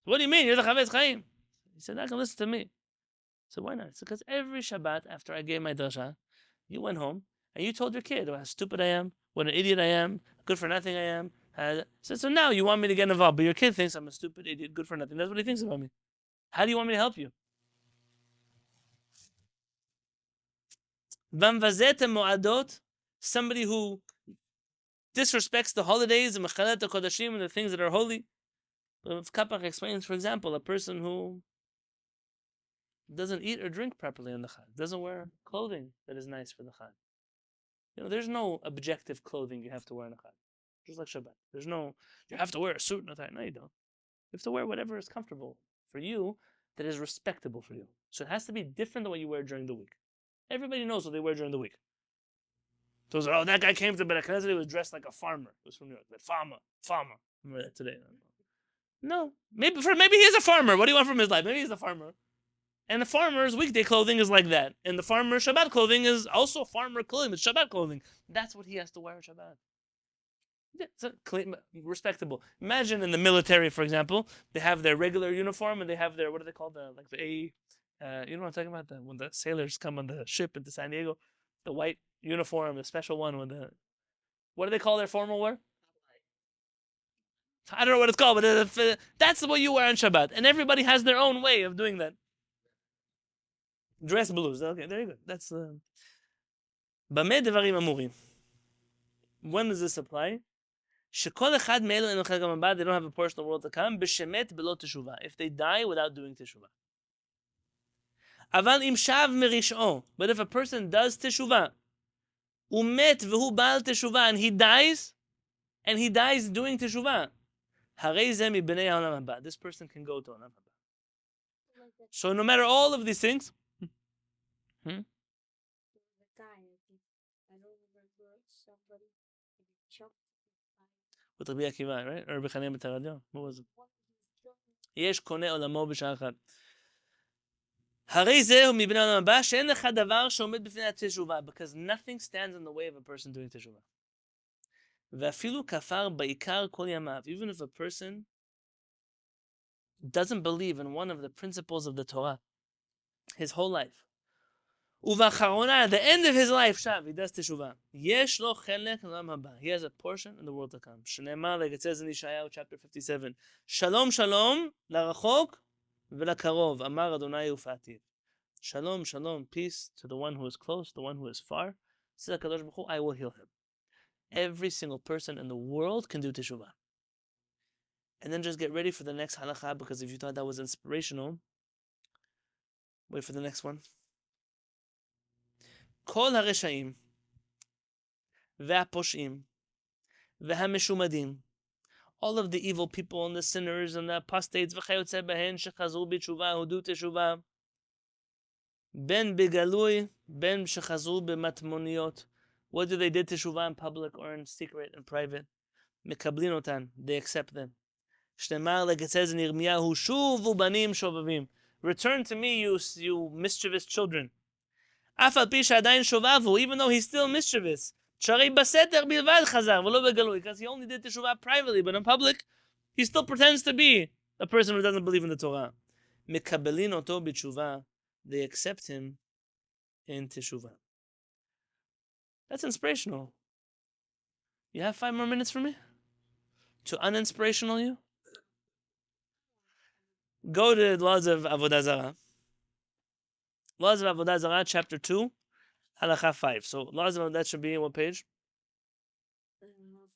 [SPEAKER 1] What do you mean? You're the Chavetz Chaim. He said, I can listen to me. So why not? He said, because every Shabbat after I gave my drasha, you went home and you told your kid how stupid I am, what an idiot I am, good for nothing I am. So now you want me to get involved, but your kid thinks I'm a stupid idiot, good for nothing. That's what he thinks about me. How do you want me to help you? Vamvazet mo'adot, somebody who disrespects the holidays and Kehillat the Kodashim and the things that are holy. Kapach explains, for example, a person who doesn't eat or drink properly on the Chag, doesn't wear clothing that is nice for the Chag. There's no objective clothing you have to wear on the Chag, just like Shabbat. There's no, you have to wear a suit and a tie. No, you don't. You have to wear whatever is comfortable for you that is respectable for you. So it has to be different than what you wear during the week. Everybody knows what they wear during the week. So that guy came to Beit HaKnesset, he was dressed like a farmer. He was from New York. Like, farmer. Remember that today? No. Maybe he's a farmer. What do you want from his life? Maybe he's a farmer. And the farmer's weekday clothing is like that. And the farmer's Shabbat clothing is also farmer clothing. It's Shabbat clothing. That's what he has to wear on Shabbat. Yeah, it's clean, respectable. Imagine in the military, for example, they have their regular uniform and they have their, what do they call you know what I'm talking about? When the sailors come on the ship into San Diego, the white uniform, the special one with what do they call their formal wear? I don't know what it's called, but that's what you wear on Shabbat. And everybody has their own way of doing that. Dress blues. Okay, there you go. That's Bameh devarim amurim. When does this apply? Shekol echad me'elu enu chelek haba, they don't have a portion of the world to come. B'shemet belo teshuvah. If they die without doing teshuvah. Aval im shav merish'o. But if a person does teshuvah, umet v'hu ba'al teshuvah, and he dies doing teshuvah, harei zeh mibnei ha'olam haba. This person can go to olam haba. So no matter all of these things,
[SPEAKER 4] There was a guy, I don't remember somebody, and he jumped.
[SPEAKER 1] with Rabbi Akiva, right? Or Rabbi Chanina ben Teradyon. What was it?
[SPEAKER 4] What he jumped.
[SPEAKER 1] יש קונה עולמו בשעה אחת. הרי זהו מבני העולם הבא שאין לך דבר שעומד בפני התשובה, because nothing stands in the way of a person doing תשובה. ואפילו כפר בעיקר כל ימיו, even if a person doesn't believe in one of the principles of the Torah his whole life. ובאחרונה, at the end of his life, שב, he does תשובה. יש לו חלק לעולם הבא. He has a portion in the world to come. שנאמר, like it says in Yeshayahu chapter 57, שלום שלום לרחוק ולקרוב, אמר אדוני ופעתיו. Shalom, shalom, peace to the one who is close, the one who is far. Says HaKadosh Baruch Hu, I will heal him. Every single person in the world can do teshuvah. And then just get ready for the next halakha, because if you thought that was inspirational, wait for the next one. כל הרשעים והפושעים והמשומדים, all of the evil people and the sinners and the apostates וכיוצא בהן שחזרו בתשובה, who do תשובה, בין בגלוי, בין שחזרו במטמוניות, whether they did teshuvah in public or in secret and private, מקבלין אותן, they accept them. שנאמר, like it says in ירמיהו, שובו בנים שובבים, return to me, you mischievous children. אף על פי שעדיין שובבו, even though he's still mischievous. שהרי בסתר בלבד חזר, ולא בגלוי, because he only did teshuvah privately, but in public, he still pretends to be a person who doesn't believe in the Torah. מקבלין אותו בתשובה, they accept him in teshuvah. That's inspirational. You have 5 more minutes for me? To uninspirational you? Go to Laws of Avodah Zarah. Laws of Avodah Zarah, chapter 2, halakha 5. So, Laws of that should be what page?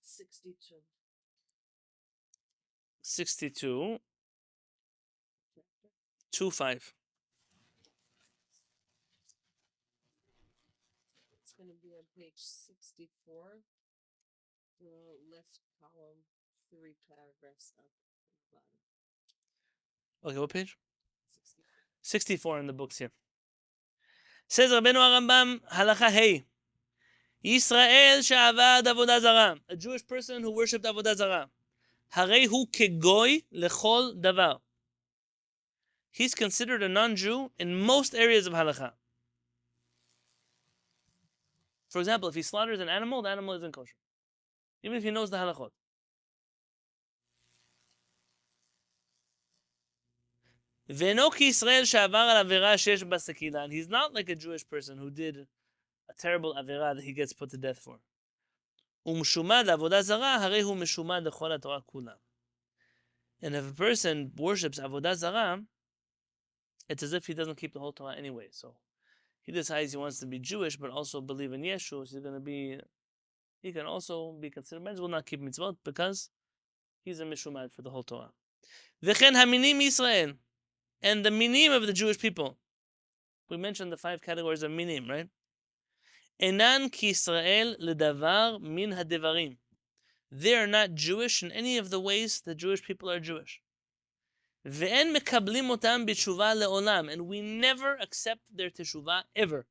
[SPEAKER 3] 62.
[SPEAKER 1] 62. 2-5.
[SPEAKER 3] It's going to be on page 64, the left column, 3 paragraphs up at the bottom.
[SPEAKER 1] Okay, what page?
[SPEAKER 3] 64.
[SPEAKER 1] 64 in the books here. Says Rabbenu HaRambam, halakha hey. Yisrael she'avad avodah zarah. A Jewish person who worshipped avodah zarah. Harei hu kegoy lechol davar. He's considered a non-Jew in most areas of halakha. For example, if he slaughters an animal, the animal isn't kosher. Even if he knows the halachot. Ve'eno ki Yisrael she'avar al avera sheyesh ba sekila. And he's not like a Jewish person who did a terrible avera that he gets put to death for. Umshumad avodah zarah, harei hu meshumad lechol haTorah kula. And if a person worships avodah zarah, it's as if he doesn't keep the whole Torah anyway. So he decides he wants to be Jewish, but also believe in Yeshua. So he can also be considered, might as well not keep mitzvot, because he's a mishumad for the whole Torah. V'chen haminim Yisrael, and the minim of the Jewish people. We mentioned the 5 categories of minim, right? Enan ki Yisrael ledavar min hadevarim. They are not Jewish in any of the ways the Jewish people are Jewish. Ve'en mekablim otam b'teshuvah le'olam, and we never accept their teshuvah ever.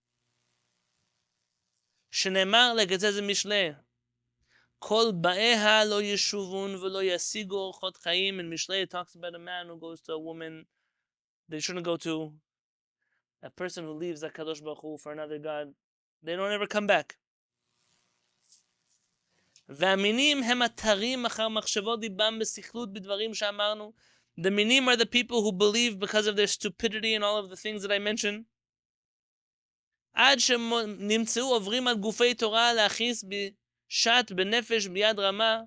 [SPEAKER 1] Shenemar legatzez mishlei, kol ba'eha lo yeshuvun v'lo yasigu orchot chaim. And Mishlei talks about a man who goes to a woman they shouldn't go to, a person who leaves HaKadosh Baruch Hu for another God. They don't ever come back. והמינים הם אתרים אחר מחשבות דיבם בסכלות בדברים שאמרנו. The minim are the people who believe because of their stupidity and all of the things that I mentioned. עד שנמצאו עוברים על גופי תורה להכיס בשעת בנפש ביד רמה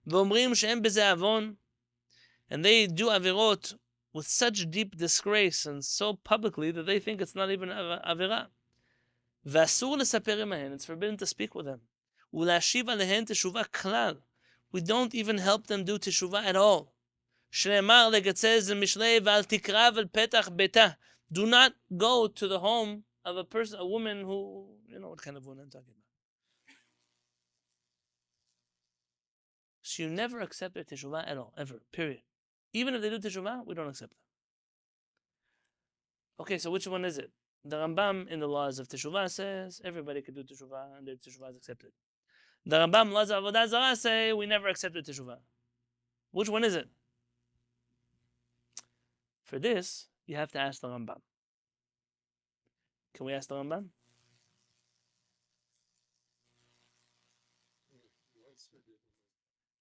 [SPEAKER 1] ואומרים שהם בזה עוון. And they do עבירות with such deep disgrace and so publicly that they think it's not even עבירה. ואסור לספר עמהן, it's forbidden to speak with them. ולהשיב עליהן תשובה כלל. We don't even help them do teshuvah at all. שנאמר לגצז משלי ואל תקרב אל פתח ביתה. Do not go to the home of a person, a woman who, you know what kind of woman I'm talking about. So you never accept their teshuvah at all, ever, period. Even if they do teshuvah, we don't accept them. Okay, so which one is it? The Rambam in the laws of teshuvah says everybody can do teshuvah and their teshuvah is accepted. The Rambam laws of avodah zarah say we never accept the teshuvah. Which one is it? For this, you have to ask the Rambam. Can we ask the Rambam?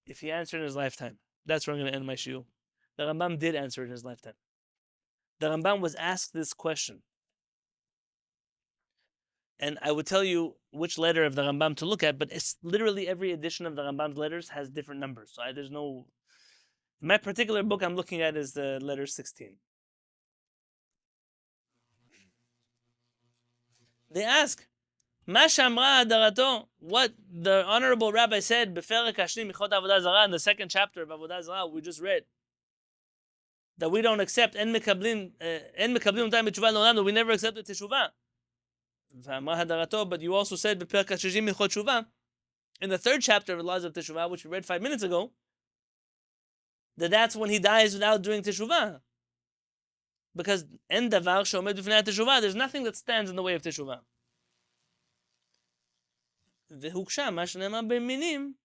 [SPEAKER 1] If he answered in his lifetime, that's where I'm going to end my shiur. The Rambam did answer in his lifetime. The Rambam was asked this question. And I would tell you which letter of the Rambam to look at, but it's literally every edition of the Rambam's letters has different numbers. So there's no... My particular book I'm looking at is the letter 16. They ask, מה שאמרה הדרתו, what the honorable rabbi said, בפרק השני מלכות עבודה זרה, in the second chapter of עבודה זרה, we just read, that we don't accept, אין מקבלים אותם בתשובה לעולם, that we never accept the teshuvah. ואמרה הדרתו, but you also said בפרק השישי מלכות תשובה, in the third chapter of the laws of teshuvah, which we read 5 minutes ago, that that's when he dies without doing teshuvah. Because אין דבר שעומד בפני התשובah, there's nothing that stands in the way of teshuvah. והוגשה מה שנאמר במינים.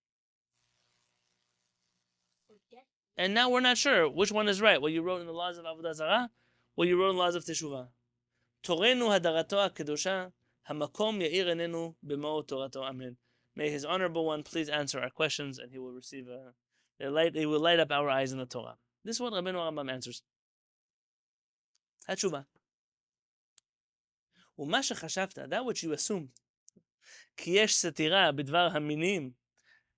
[SPEAKER 1] And now we're not sure which one is right. What you wrote in the laws of avodah zarah, what you wrote in the laws of teshuvah. תורנו הדרתו הקדושה, המקום יאיר עינינו במאור תורתו. Amen. May his honorable one please answer our questions, and he will receive he will light up our eyes in the Torah. This is what Rabbenu HaRambam answers. התשובה. ומה שחשבת, that which you assumed, כי יש סתירה בדבר המינים,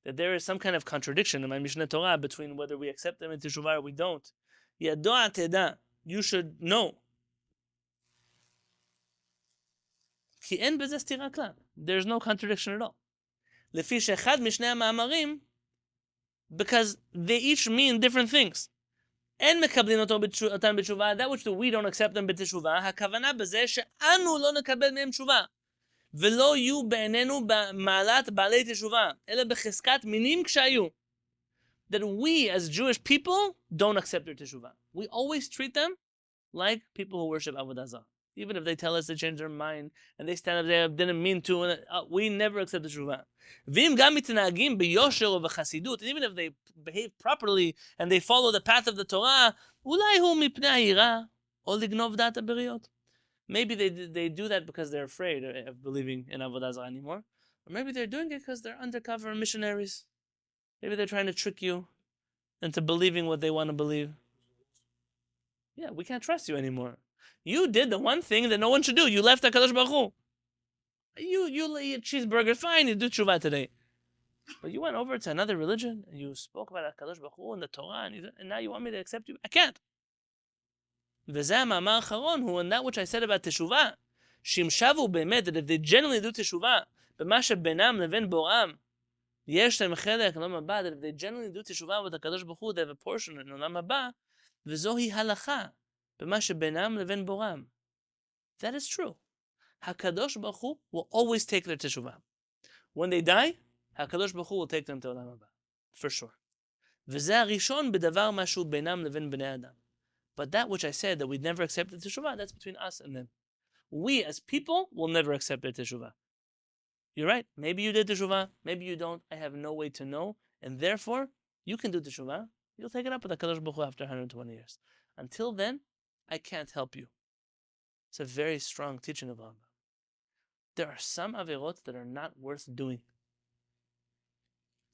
[SPEAKER 1] that there is some kind of contradiction in my Mishnah Torah between whether we accept them in teshuvah or we don't. ידוע תדע, you should know. כי אין בזה סתירה כלל. There's no contradiction at all. לפי שאחד משני המאמרים, because they each mean different things. אין מקבלים אותם בתשובה, that which we don't accept them בתשובה, הכוונה בזה שאנו לא נקבל מהם תשובה. ולא יהיו בעינינו במעלת בעלי תשובה, אלא בחזקת מינים כשהיו. That we as Jewish people don't accept their teshuvah. We always treat them like people who worship avodah zarah. Even if they tell us they change their mind and they stand up there didn't mean to, we never accept the teshuvah. ואם גם מתנהגים ביושר ובחסידות, and even if they behave properly and they follow the path of the Torah, אולי הוא מפני היראה או לגנוב דעת הבריות. Maybe they do that because they're afraid of believing in avodah zarah anymore, or maybe they're doing it because they're undercover missionaries. Maybe they're trying to trick you into believing what they want to believe. Yeah, we can't trust you anymore. You did the one thing that no one should do. You left HaKadosh Baruch Hu. You eat cheeseburger, fine, you do teshuvah today. But you went over to another religion, and you spoke about HaKadosh Baruch Hu and the Torah, and now you want me to accept you? I can't. וזה המאמר האחרון הוא, and that which I said about teshuvah, שאם שבו באמת, that if they genuinely do teshuvah, במה שבינם לבין בוראם, יש להם חלק לעולם הבא, that if they generally do teshuvah with HaKadosh Baruch Hu, they have a portion in עולם הבא, וזוהי הלכה, במה שבינם לבין בורם. That is true. HaKadosh Baruch Hu will always take their teshuvah. When they die, HaKadosh Baruch Hu will take them to עולם הבא. For sure. וזה הראשון בדבר משהו בינם לבין בני אדם. But that which I said, that we'd never accept the teshuvah, that's between us and them. We, as people, will never accept their teshuvah. You're right. Maybe you did teshuvah, maybe you don't. I have no way to know. And therefore, you can do teshuvah. You'll take it up with HaKadosh Baruch Hu after 120 years. Until then, I can't help you. It's a very strong teaching of Rambam. There are some averot that are not worth doing.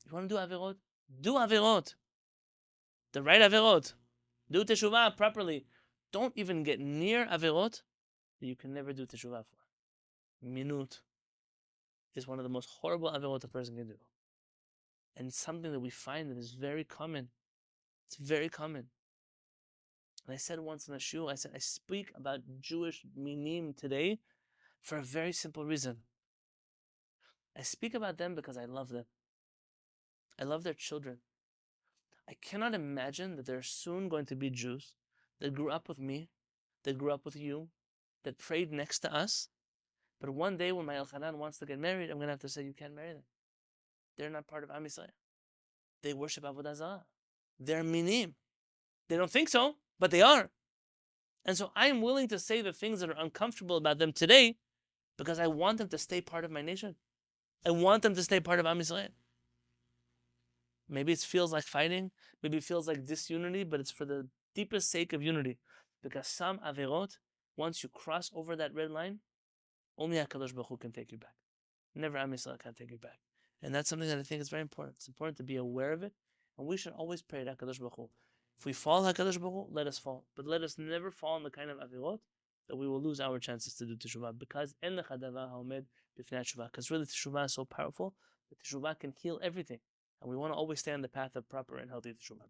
[SPEAKER 1] You want to do averot? Do averot. The right averot. Do teshuvah properly. Don't even get near averot that you can never do teshuvah for. Minut is one of the most horrible averot a person can do. And it's something that we find that is very common. It's very common. And I said once in a shul, I said, I speak about Jewish minim today for a very simple reason. I speak about them because I love them. I love their children. I cannot imagine that there are soon going to be Jews that grew up with me, that grew up with you, that prayed next to us. But one day when my Elchanan wants to get married, I'm going to have to say, you can't marry them. They're not part of Am Yisrael. They worship Avodah Zarah. They're minim. They don't think so, but they are. And so I am willing to say the things that are uncomfortable about them today because I want them to stay part of my nation. I want them to stay part of Am Yisrael. Maybe it feels like fighting. Maybe it feels like disunity, but it's for the deepest sake of unity. Because some averot, once you cross over that red line, only HaKadosh Baruch Hu can take you back. Never Am Yisrael can take you back. And that's something that I think is very important. It's important to be aware of it. And we should always pray to HaKadosh Baruch Hu. If we fall, HaKadosh Baruch Hu, let us fall. But let us never fall in the kind of avirot that we will lose our chances to do teshuvah. Because en lecha davar haomed b'fnei teshuvah. Because really teshuvah is so powerful that teshuvah can heal everything. And we want to always stay on the path of proper and healthy teshuvah.